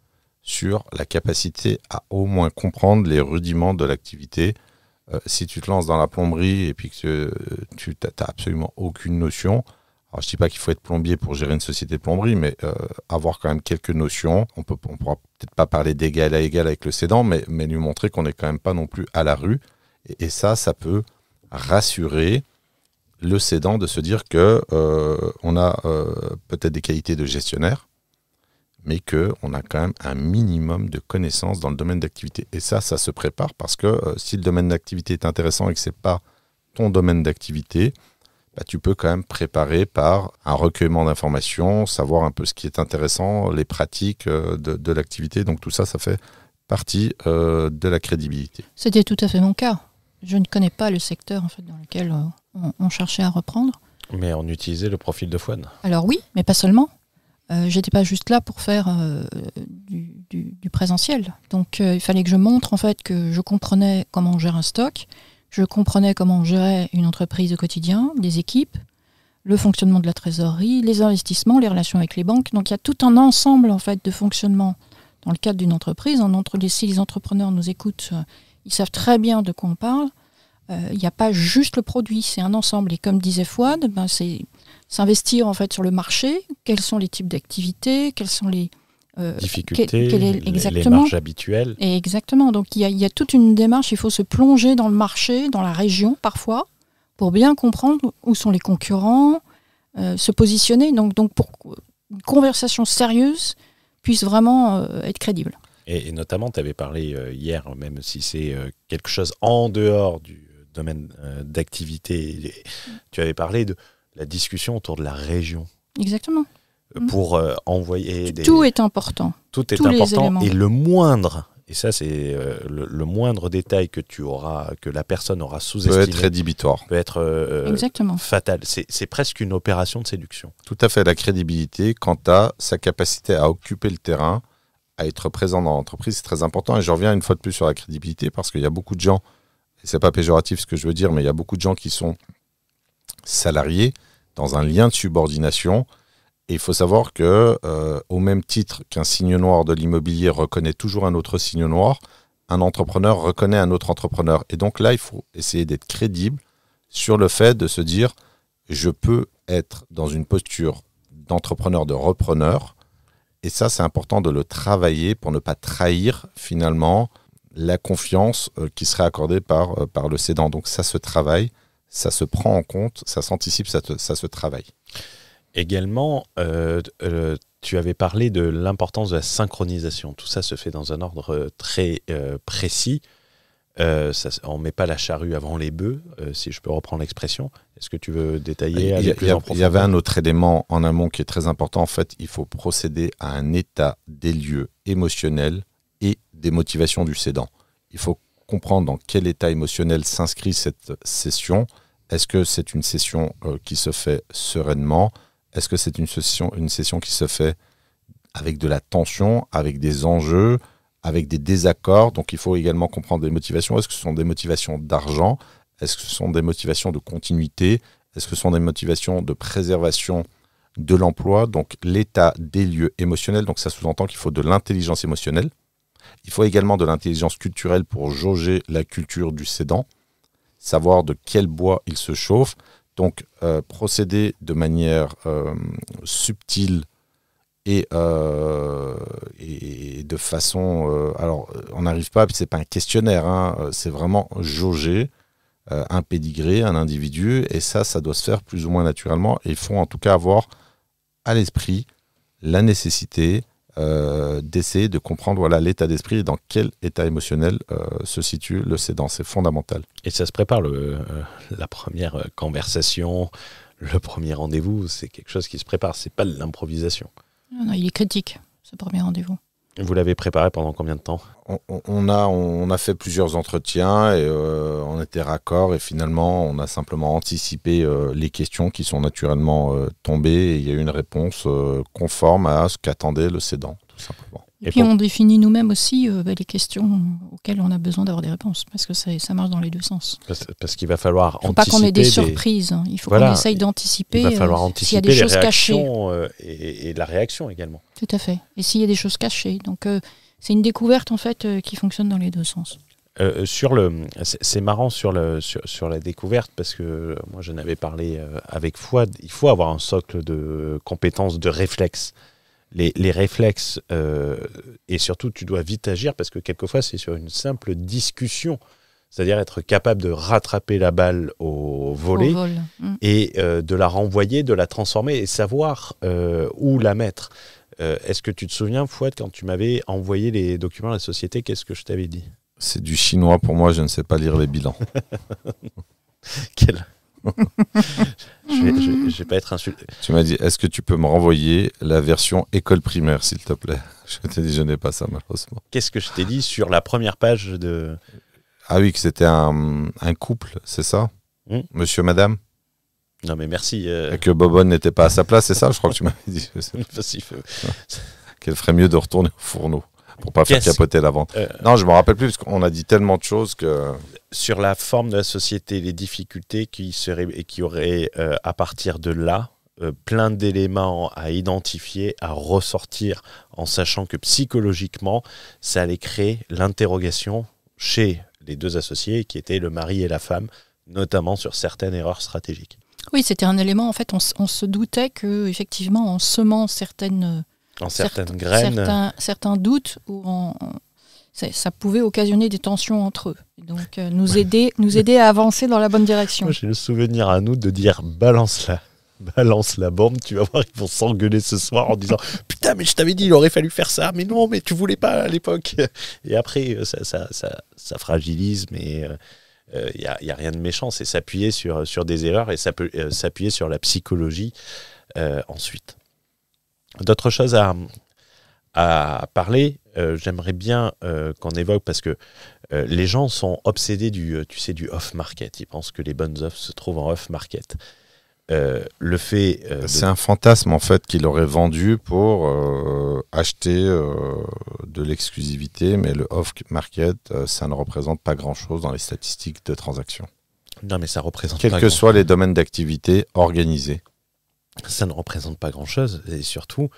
sur la capacité à au moins comprendre les rudiments de l'activité. Si tu te lances dans la plomberie et puis que tu n'as absolument aucune notion, alors je ne dis pas qu'il faut être plombier pour gérer une société de plomberie, mais avoir quand même quelques notions. On ne pourra peut-être pas parler d'égal à égal avec le cédant, mais lui montrer qu'on n'est quand même pas non plus à la rue. Et ça peut rassurer le cédant de se dire qu'on a peut-être des qualités de gestionnaire, mais qu'on a quand même un minimum de connaissances dans le domaine d'activité. Et ça se prépare parce que si le domaine d'activité est intéressant et que ce n'est pas ton domaine d'activité, tu peux quand même préparer par un recueillement d'informations, savoir un peu ce qui est intéressant, les pratiques de l'activité. Donc tout ça fait partie de la crédibilité. C'était tout à fait mon cas. Je ne connais pas le secteur en fait, dans lequel on cherchait à reprendre. Mais on utilisait le profil de Fouad. Alors oui, mais pas seulement. J'étais pas juste là pour faire du présentiel. Donc il fallait que je montre en fait que je comprenais comment on gère un stock, je comprenais comment on gérait une entreprise au quotidien, des équipes, le fonctionnement de la trésorerie, les investissements, les relations avec les banques. Donc il y a tout un ensemble en fait de fonctionnement dans le cadre d'une entreprise. Si les entrepreneurs nous écoutent, ils savent très bien de quoi on parle. Il n'y a pas juste le produit, c'est un ensemble. Et comme disait Fouad, c'est s'investir en fait sur le marché. Quels sont les types d'activités, quelles sont les difficultés, les marges habituelles. Et exactement. Donc il y a toute une démarche. Il faut se plonger dans le marché, dans la région parfois, pour bien comprendre où sont les concurrents, se positionner. Donc pour qu'une conversation sérieuse puisse vraiment être crédible. Et notamment, tu avais parlé hier, même si c'est quelque chose en dehors du domaine d'activité, tu avais parlé de la discussion autour de la région. Exactement. Pour envoyer Tout est important. Tout est important. Et le moindre, et ça c'est le moindre détail que la personne aura sous-estimé. Peut être rédhibitoire. Peut être fatal. C'est presque une opération de séduction. Tout à fait. La crédibilité quant à sa capacité à occuper le terrain, à être présent dans l'entreprise, c'est très important. Et je reviens une fois de plus sur la crédibilité parce qu'il y a beaucoup de gens, et c'est pas péjoratif ce que je veux dire, mais il y a beaucoup de gens qui sont salariés dans un lien de subordination Et il faut savoir que, au même titre qu'un signe noir de l'immobilier reconnaît toujours un autre signe noir, un entrepreneur reconnaît un autre entrepreneur. Et donc là, il faut essayer d'être crédible sur le fait de se dire « je peux être dans une posture d'entrepreneur, de repreneur ». Et ça, c'est important de le travailler pour ne pas trahir finalement la confiance qui serait accordée par le cédant. Donc ça se travaille, ça se prend en compte, ça s'anticipe, ça se travaille. Également, tu avais parlé de l'importance de la synchronisation. Tout ça se fait dans un ordre très précis. On ne met pas la charrue avant les bœufs, si je peux reprendre l'expression. Est-ce que tu veux détailler avec plus en profondeur ? Il y avait un autre élément en amont qui est très important. En fait, il faut procéder à un état des lieux émotionnel et des motivations du cédant. Il faut comprendre dans quel état émotionnel s'inscrit cette session. Est-ce que c'est une session qui se fait sereinement ? Est-ce que c'est une session qui se fait avec de la tension, avec des enjeux, avec des désaccords? Donc il faut également comprendre les motivations. Est-ce que ce sont des motivations d'argent? Est-ce que ce sont des motivations de continuité? Est-ce que ce sont des motivations de préservation de l'emploi? Donc l'état des lieux émotionnels, donc ça sous-entend qu'il faut de l'intelligence émotionnelle. Il faut également de l'intelligence culturelle pour jauger la culture du cédant, savoir de quel bois il se chauffe. Donc procéder de manière subtile et de façon... alors, on n'arrive pas, c'est pas un questionnaire, hein, c'est vraiment jauger un pédigré, un individu, et ça doit se faire plus ou moins naturellement. Et il faut en tout cas avoir à l'esprit la nécessité d'essayer de comprendre l'état d'esprit et dans quel état émotionnel se situe le cédant. C'est fondamental. Et ça se prépare, la première conversation, le premier rendez-vous, c'est quelque chose qui se prépare, c'est pas de l'improvisation. Non, il est critique, ce premier rendez-vous. Vous l'avez préparé pendant combien de temps ? On a fait plusieurs entretiens et on était raccord et finalement on a simplement anticipé les questions qui sont naturellement tombées et il y a eu une réponse conforme à ce qu'attendait le cédant, tout simplement. Et puis on définit nous-mêmes aussi les questions auxquelles on a besoin d'avoir des réponses, parce que ça marche dans les deux sens. Parce qu'il va falloir anticiper. Il ne faut pas qu'on ait des surprises, hein. Il faut qu'on essaye d'anticiper il va falloir anticiper s'il y a des choses cachées. Et la réaction également. Tout à fait. Et s'il y a des choses cachées. Donc c'est une découverte en fait qui fonctionne dans les deux sens. C'est marrant sur la découverte, parce que moi j'en avais parlé avec Fouad, il faut avoir un socle de compétences, de réflexes. Les réflexes, et surtout tu dois vite agir, parce que quelquefois c'est sur une simple discussion, c'est-à-dire être capable de rattraper la balle au volet et de la renvoyer, de la transformer et savoir où la mettre. Est-ce que tu te souviens, Fouad, quand tu m'avais envoyé les documents à la société, qu'est-ce que je t'avais dit ? C'est du chinois pour moi, je ne sais pas lire les bilans. Je vais pas être insulté. Tu m'as dit, est-ce que tu peux me renvoyer la version école primaire, s'il te plaît? Je t'ai dit, je n'ai pas ça, malheureusement. Qu'est-ce que je t'ai dit sur la première page de... Ah oui, que c'était un couple, c'est ça? Monsieur, madame? Non, mais merci. Et que Bobonne n'était pas à sa place, c'est ça? Je crois que tu m'avais dit. Qu'elle ferait mieux de retourner au fourneau pour pas faire capoter la vente. Non, je me rappelle plus, parce qu'on a dit tellement de choses que... Sur la forme de la société, les difficultés qui auraient, à partir de là, plein d'éléments à identifier, à ressortir, en sachant que psychologiquement, ça allait créer l'interrogation chez les deux associés, qui étaient le mari et la femme, notamment sur certaines erreurs stratégiques. Oui, c'était un élément, en fait, on se doutait qu'effectivement, en semant certaines graines, certains doutes, ça pouvait occasionner des tensions entre eux. Donc, nous aider à avancer dans la bonne direction. Moi, j'ai le souvenir à nous de dire balance la bombe, tu vas voir, ils vont s'engueuler ce soir en disant putain, mais je t'avais dit, il aurait fallu faire ça, mais non, mais tu voulais pas à l'époque. Et après, ça fragilise, mais il y a rien de méchant, c'est s'appuyer sur des erreurs et ça peut s'appuyer sur la psychologie ensuite. D'autres choses à parler, j'aimerais bien qu'on évoque, parce que les gens sont obsédés du off-market. Ils pensent que les bonnes offres se trouvent en off-market. C'est un fantasme en fait qu'il aurait vendu pour acheter de l'exclusivité, mais le off-market, ça ne représente pas grand-chose dans les statistiques de transactions. Non, mais ça représente quels que soient les domaines d'activité organisés. ça ne représente pas grand-chose. Et surtout,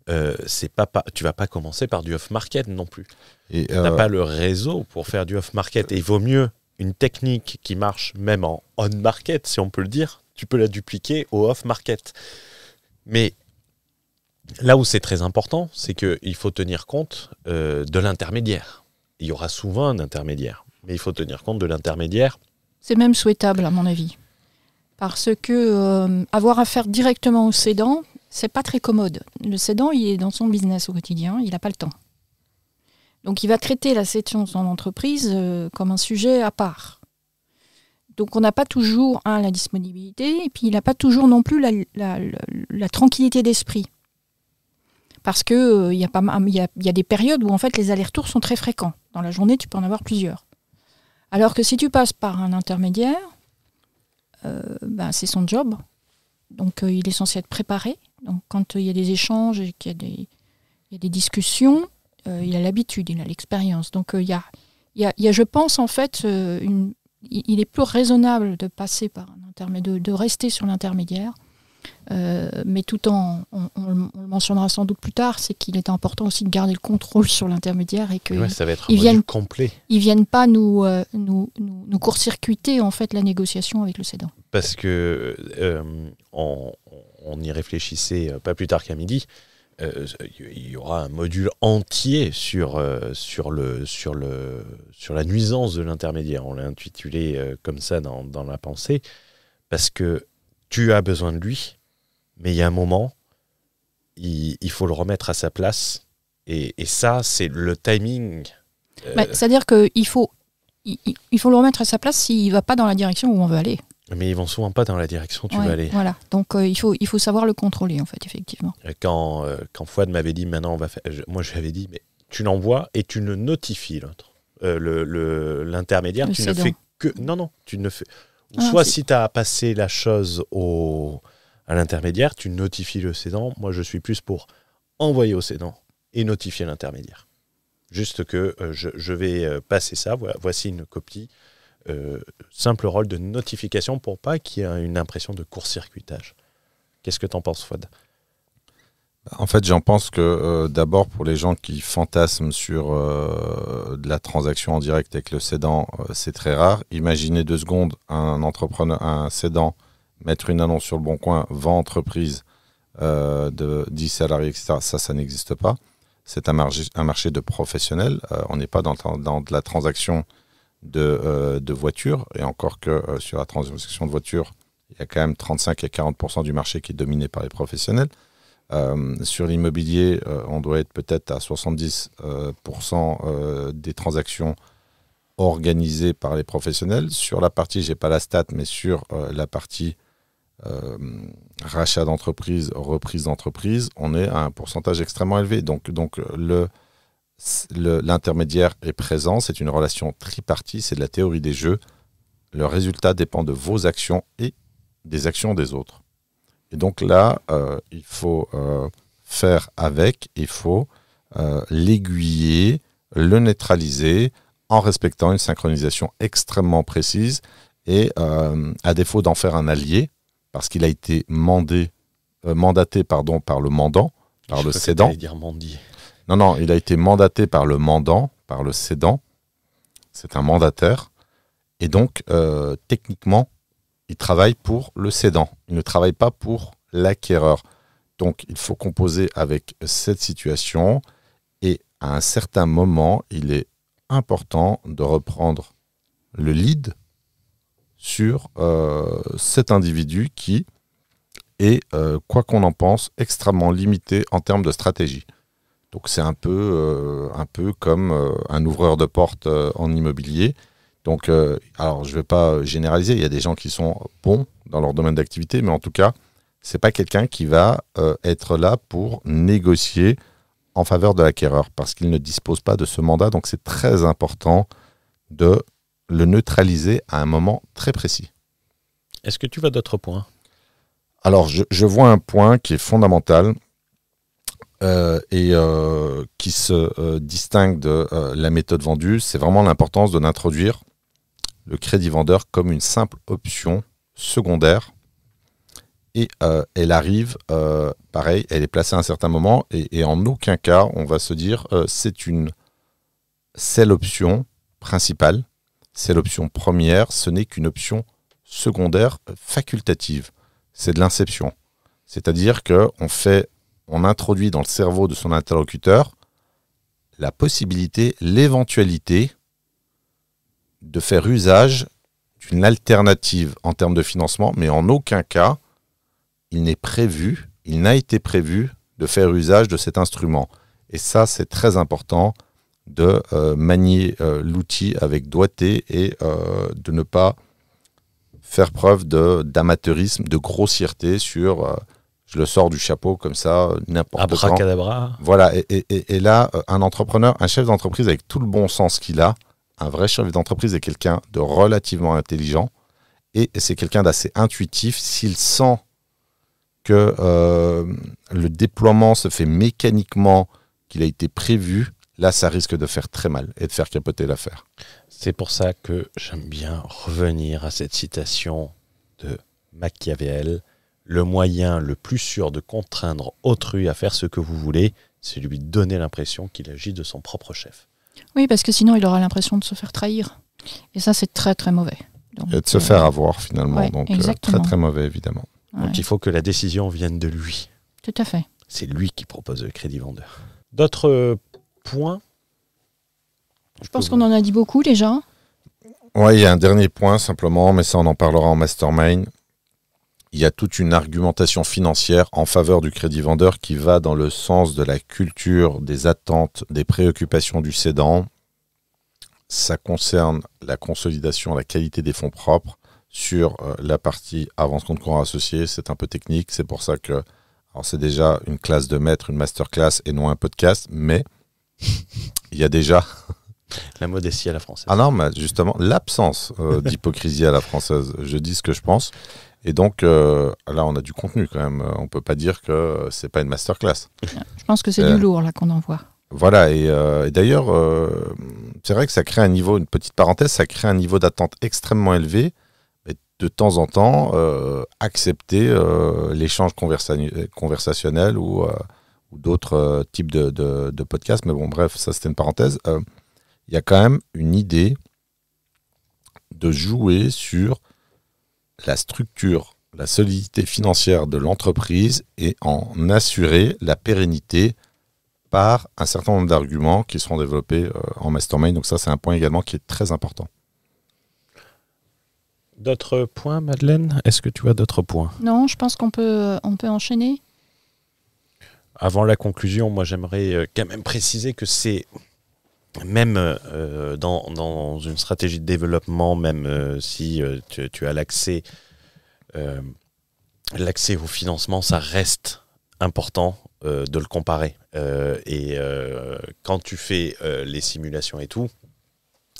tu vas pas commencer par du off-market non plus. Tu n'as pas le réseau pour faire du off-market. Et il vaut mieux une technique qui marche même en on-market, si on peut le dire. Tu peux la dupliquer au off-market. Mais là où c'est très important, c'est qu'il faut tenir compte de l'intermédiaire. Il y aura souvent un intermédiaire, mais il faut tenir compte de l'intermédiaire. C'est même souhaitable, à mon avis. Parce que avoir affaire directement au cédant, c'est pas très commode. Le cédant, il est dans son business au quotidien, il n'a pas le temps. Donc il va traiter la cession de son entreprise comme un sujet à part. Donc on n'a pas toujours, la disponibilité, et puis il n'a pas toujours non plus la tranquillité d'esprit. Parce qu'il y a des périodes où en fait les allers-retours sont très fréquents. Dans la journée, tu peux en avoir plusieurs. Alors que si tu passes par un intermédiaire, c'est son job. Donc il est censé être préparé. Donc quand il y a des échanges et qu'il y a des discussions, il a l'habitude, il a l'expérience. Donc il y a, je pense en fait, il est plus raisonnable de passer par un intermédiaire, de rester sur l'intermédiaire. Mais tout on le mentionnera sans doute plus tard, c'est qu'il est important aussi de garder le contrôle sur l'intermédiaire et que ça va être un module complet. Ils viennent pas nous court-circuiter en fait la négociation avec le cédant. Parce que on y réfléchissait pas plus tard qu'à midi. Il y aura un module entier sur la nuisance de l'intermédiaire. On l'a intitulé comme ça dans la pensée, parce que tu as besoin de lui, mais il y a un moment, il faut le remettre à sa place. Et ça, c'est le timing. C'est-à-dire qu'il faut le remettre à sa place s'il ne va pas dans la direction où on veut aller. Mais ils ne vont souvent pas dans la direction où tu veux aller. Voilà, donc il faut savoir le contrôler, en fait, effectivement. Quand Fouad m'avait dit, maintenant on va faire... Moi, je lui avais dit, mais tu l'envoies et tu ne notifies l'autre. L'intermédiaire, tu ne fais que... Non, tu ne fais... Soit si tu as passé la chose à l'intermédiaire, tu notifies le cédant. Moi, je suis plus pour envoyer au cédant et notifier l'intermédiaire. Juste que je vais passer ça. Voici une copie. Simple rôle de notification pour pas qu'il y ait une impression de court-circuitage. Qu'est-ce que tu en penses, Fouad ? En fait, j'en pense que d'abord, pour les gens qui fantasment sur de la transaction en direct avec le cédant, c'est très rare. Imaginez 2 secondes un cédant mettre une annonce sur le Bon Coin, vend entreprise de 10 salariés, etc. Ça n'existe pas. C'est un marché de professionnels. On n'est pas dans de la transaction de voitures. Et encore que sur la transaction de voitures, il y a quand même 35 à 40% du marché qui est dominé par les professionnels. Sur l'immobilier, on doit être peut-être à 70% des transactions organisées par les professionnels. Sur la partie, je n'ai pas la stat, mais sur la partie rachat d'entreprise, reprise d'entreprise, on est à un pourcentage extrêmement élevé. Donc l'intermédiaire est présent, c'est une relation tripartite, c'est de la théorie des jeux. Le résultat dépend de vos actions et des actions des autres. Et donc là, il faut faire avec, il faut l'aiguiller, le neutraliser en respectant une synchronisation extrêmement précise et à défaut d'en faire un allié, parce qu'il a été mandaté par le mandant, par le cédant. Je dire mendier. Non, il a été mandaté par le mandant, par le cédant. C'est un mandataire. Et donc, techniquement, il travaille pour le cédant. Il ne travaille pas pour l'acquéreur. Donc, il faut composer avec cette situation. Et à un certain moment, il est important de reprendre le lead sur cet individu qui est, quoi qu'on en pense, extrêmement limité en termes de stratégie. Donc, c'est un peu comme un ouvreur de porte en immobilier. Donc, alors je ne vais pas généraliser, il y a des gens qui sont bons dans leur domaine d'activité, mais en tout cas, ce n'est pas quelqu'un qui va être là pour négocier en faveur de l'acquéreur, parce qu'il ne dispose pas de ce mandat. Donc, c'est très important de le neutraliser à un moment très précis. Est-ce que tu vois d'autres points ? Alors, je vois un point qui est fondamental et qui se distingue de la méthode vendue. C'est vraiment l'importance de n'introduire le crédit vendeur comme une simple option secondaire Et elle arrive, pareil, elle est placée à un certain moment, et en aucun cas, on va se dire c'est l'option principale, c'est l'option première, ce n'est qu'une option secondaire facultative. C'est de l'inception. C'est-à-dire qu'on introduit dans le cerveau de son interlocuteur la possibilité, l'éventualité de faire usage d'une alternative en termes de financement, mais en aucun cas, il n'a été prévu de faire usage de cet instrument. Et ça, c'est très important de manier l'outil avec doigté et de ne pas faire preuve d'amateurisme, de grossièreté sur je le sors du chapeau comme ça, n'importe quand. Abracadabra. Voilà, et là, un entrepreneur, un chef d'entreprise avec tout le bon sens qu'il a, un vrai chef d'entreprise est quelqu'un de relativement intelligent et c'est quelqu'un d'assez intuitif. S'il sent que le déploiement se fait mécaniquement, qu'il a été prévu, là, ça risque de faire très mal et de faire capoter l'affaire. C'est pour ça que j'aime bien revenir à cette citation de Machiavel. Le moyen le plus sûr de contraindre autrui à faire ce que vous voulez, c'est lui donner l'impression qu'il agit de son propre chef. Oui, parce que sinon, il aura l'impression de se faire trahir. Et ça, c'est très, très mauvais. Donc, et de se faire avoir, finalement. Ouais, donc, exactement. très, très mauvais, évidemment. Ouais. Donc il faut que la décision vienne de lui. Tout à fait. C'est lui qui propose le crédit vendeur. D'autres points? Je pense qu'on en a dit beaucoup déjà. Oui, il y a un dernier point simplement, mais ça on en parlera en mastermind. Il y a toute une argumentation financière en faveur du crédit vendeur qui va dans le sens de la culture, des attentes, des préoccupations du cédant. Ça concerne la consolidation, la qualité des fonds propres. Sur la partie avance compte courant associé, c'est un peu technique. C'est pour ça que alors c'est déjà une classe de maître, une masterclass et non un podcast, mais il y a déjà... La modestie à la française. Ah non, mais justement, l'absence d'hypocrisie à la française. Je dis ce que je pense. Et donc, là, on a du contenu quand même. On ne peut pas dire que c'est pas une masterclass. Je pense que c'est du lourd là qu'on envoie. Voilà, et d'ailleurs, c'est vrai que ça crée un niveau, une petite parenthèse, ça crée un niveau d'attente extrêmement élevé. Mais de temps en temps, accepter l'échange conversationnel ou d'autres types de podcasts. Mais bon, bref, ça c'était une parenthèse. Il y a quand même une idée de jouer sur la structure, la solidité financière de l'entreprise et en assurer la pérennité par un certain nombre d'arguments qui seront développés en mastermind. Donc ça, c'est un point également qui est très important. D'autres points, Madeleine? Est-ce que tu as d'autres points? Non, je pense qu'on peut enchaîner. Avant la conclusion, moi j'aimerais quand même préciser que c'est même dans une stratégie de développement, même si tu as l'accès au financement, ça reste important de le comparer. Quand tu fais les simulations et tout,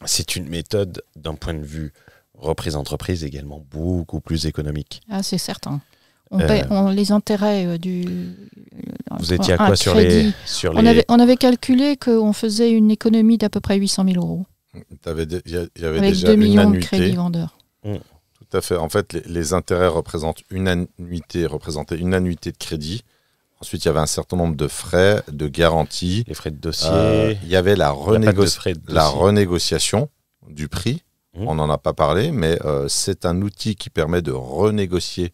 c'est une méthode d'un point de vue reprise d'entreprise également beaucoup plus économique. Ah, c'est certain. Les intérêts du... Vous étiez à quoi sur les... On avait calculé qu'on faisait une économie d'à peu près 800 000 euros. Il y avait avec déjà 2 une millions annuité. de crédits vendeurs. Tout à fait. En fait, les intérêts représentaient une annuité de crédit. Ensuite, il y avait un certain nombre de frais, de garanties. Les frais de dossier. Il y avait la renégociation du prix. On n'en a pas parlé, mais c'est un outil qui permet de renégocier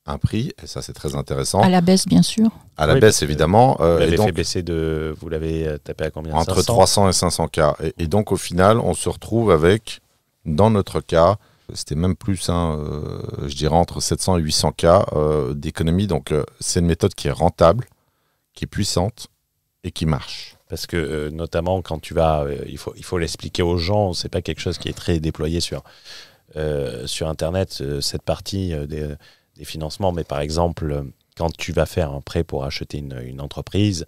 un prix, et ça c'est très intéressant. À la baisse, bien sûr. À la baisse, évidemment. Vous l'avez fait baisser vous l'avez tapé à combien? Entre 300 et 500 cas. Et donc au final, on se retrouve avec, dans notre cas, c'était même plus, je dirais entre 700 et 800 cas d'économie. Donc c'est une méthode qui est rentable, qui est puissante et qui marche. Parce que notamment quand tu vas, il faut l'expliquer aux gens, c'est pas quelque chose qui est très déployé sur Internet, cette partie des financements, mais par exemple, quand tu vas faire un prêt pour acheter une entreprise,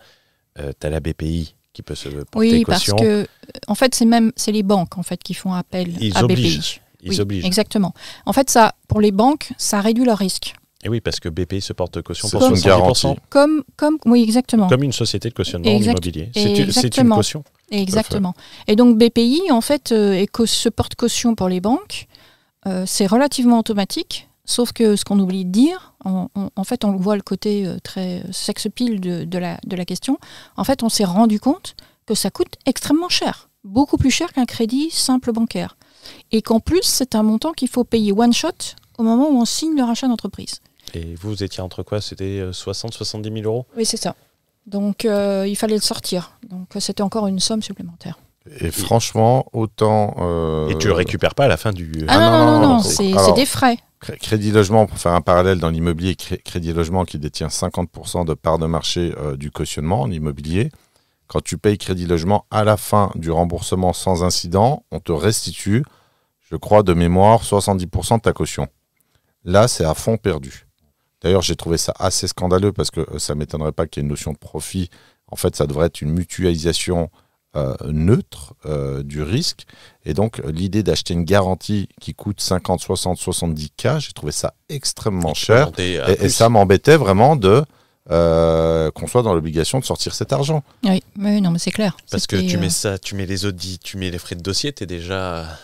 tu as la BPI qui peut se porter caution. Oui, parce que en fait, c'est les banques en fait qui font appel à BPI. Ils obligent. Exactement. En fait, ça, pour les banques, ça réduit leur risque. Et oui, parce que BPI se porte caution pour pour une 70%. Oui, exactement. Comme une société de cautionnement en immobilier. C'est une caution. Exactement. Et donc BPI, en fait, se porte caution pour les banques. C'est relativement automatique. Sauf que ce qu'on oublie de dire, en fait, on voit le côté très sex-appeal de la question. En fait, on s'est rendu compte que ça coûte extrêmement cher, beaucoup plus cher qu'un crédit simple bancaire. Et qu'en plus, c'est un montant qu'il faut payer one shot au moment où on signe le rachat d'entreprise. Et vous étiez entre quoi? C'était 60-70 000 euros? Oui, c'est ça. Donc, il fallait le sortir. Donc, c'était encore une somme supplémentaire. Et franchement, autant... Et tu le récupères pas à la fin du... non, c'est des frais. Crédit Logement, pour faire un parallèle dans l'immobilier, Crédit Logement qui détient 50% de part de marché du cautionnement en immobilier. Quand tu payes Crédit Logement, à la fin du remboursement sans incident, on te restitue, je crois de mémoire, 70% de ta caution. Là, c'est à fond perdu. D'ailleurs, j'ai trouvé ça assez scandaleux parce que ça ne m'étonnerait pas qu'il y ait une notion de profit. En fait, ça devrait être une mutualisation neutre du risque. Et donc, l'idée d'acheter une garantie qui coûte 50, 60, 70K, j'ai trouvé ça extrêmement cher. Et ça m'embêtait vraiment qu'on soit dans l'obligation de sortir cet argent. Oui, mais non, mais c'est clair. Parce que tu mets ça, tu mets les audits, tu mets les frais de dossier, t'es déjà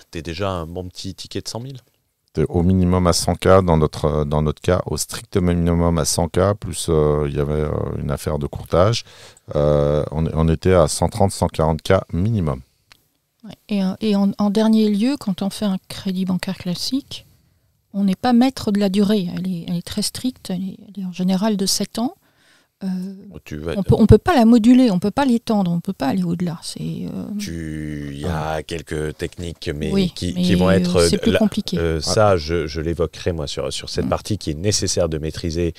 un bon petit ticket de 100 000. T'es au minimum à 100K dans notre cas, au strict minimum à 100K, plus il y avait une affaire de courtage. On était à 130-140K minimum. Ouais. Et en dernier lieu, quand on fait un crédit bancaire classique, on n'est pas maître de la durée. Elle est très stricte, elle est en général de 7 ans. On peut pas la moduler, on peut pas l'étendre, on peut pas aller au-delà. Il y a quelques techniques, mais oui, qui vont être... C'est plus compliqué. Ça, je l'évoquerai moi sur cette partie qui est nécessaire de maîtriser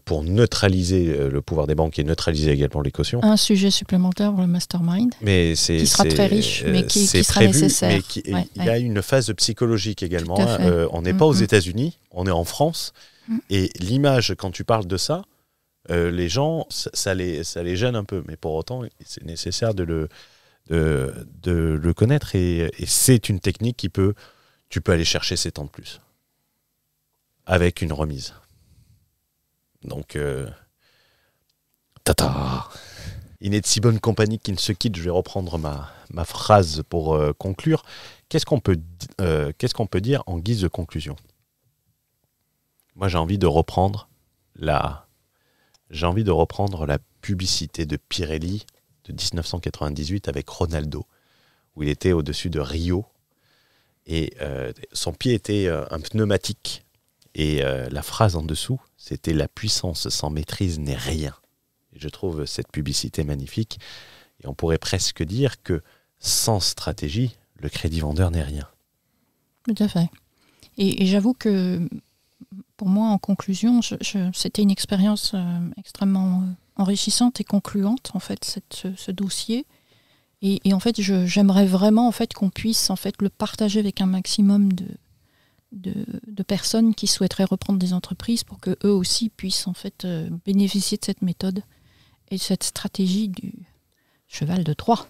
pour neutraliser le pouvoir des banques et neutraliser également les cautions. Un sujet supplémentaire pour le mastermind, qui sera très riche, mais qui sera prévu, nécessaire. Mais il y a une phase psychologique également. On n'est pas aux États-Unis, on est en France. Et l'image, quand tu parles de ça, les gens, ça les gêne un peu. Mais pour autant, c'est nécessaire de le connaître. Et c'est une technique tu peux aller chercher 7 ans de plus. Avec une remise. Donc, il n'est de si bonne compagnie qu'il ne se quitte. Je vais reprendre ma phrase pour conclure. Qu'est-ce qu'on peut dire en guise de conclusion? Moi, j'ai envie de reprendre la publicité de Pirelli de 1998 avec Ronaldo, où il était au-dessus de Rio et son pied était un pneumatique. Et la phrase en dessous, c'était « La puissance sans maîtrise n'est rien ». Et je trouve cette publicité magnifique. Et on pourrait presque dire que sans stratégie, le crédit vendeur n'est rien. Tout à fait. Et j'avoue que pour moi, en conclusion, c'était une expérience extrêmement enrichissante et concluante, en fait, ce dossier. Et en fait, j'aimerais vraiment en fait, qu'on puisse en fait, le partager avec un maximum de personnes qui souhaiteraient reprendre des entreprises pour qu'eux aussi puissent en fait, bénéficier de cette méthode et de cette stratégie du cheval de Troie.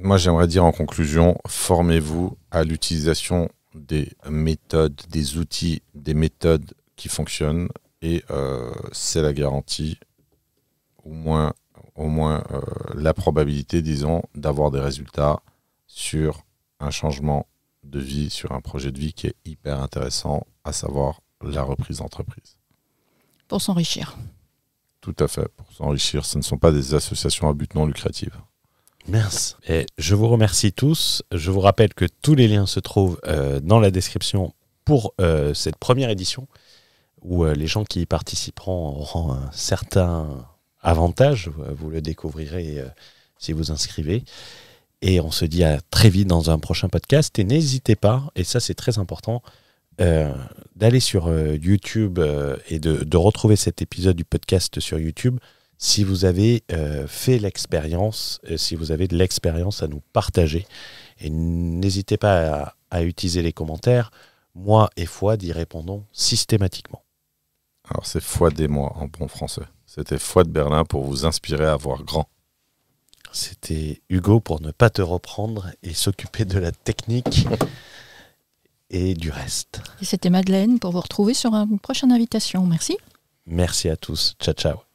Moi, j'aimerais dire en conclusion, formez-vous à l'utilisation des méthodes, des outils, des méthodes qui fonctionnent et c'est la garantie, au moins la probabilité, disons, d'avoir des résultats sur un changement de vie, sur un projet de vie qui est hyper intéressant, à savoir la reprise d'entreprise. Pour s'enrichir. Tout à fait, pour s'enrichir. Ce ne sont pas des associations à but non lucratif. Merci. Et je vous remercie tous. Je vous rappelle que tous les liens se trouvent dans la description pour cette première édition où les gens qui y participeront auront un certain avantage. Vous le découvrirez si vous inscrivez. Et on se dit à très vite dans un prochain podcast. Et n'hésitez pas, et ça c'est très important, d'aller sur YouTube et de retrouver cet épisode du podcast sur YouTube. Si vous avez fait l'expérience, si vous avez de l'expérience à nous partager. Et n'hésitez pas à utiliser les commentaires. Moi et Fouad y répondons systématiquement. Alors c'est Fouad et moi en bon français. C'était Fouad Berlin pour vous inspirer à voir grand. C'était Hugo pour ne pas te reprendre et s'occuper de la technique et du reste. Et c'était Madeleine pour vous retrouver sur une prochaine invitation. Merci. Merci à tous. Ciao, ciao.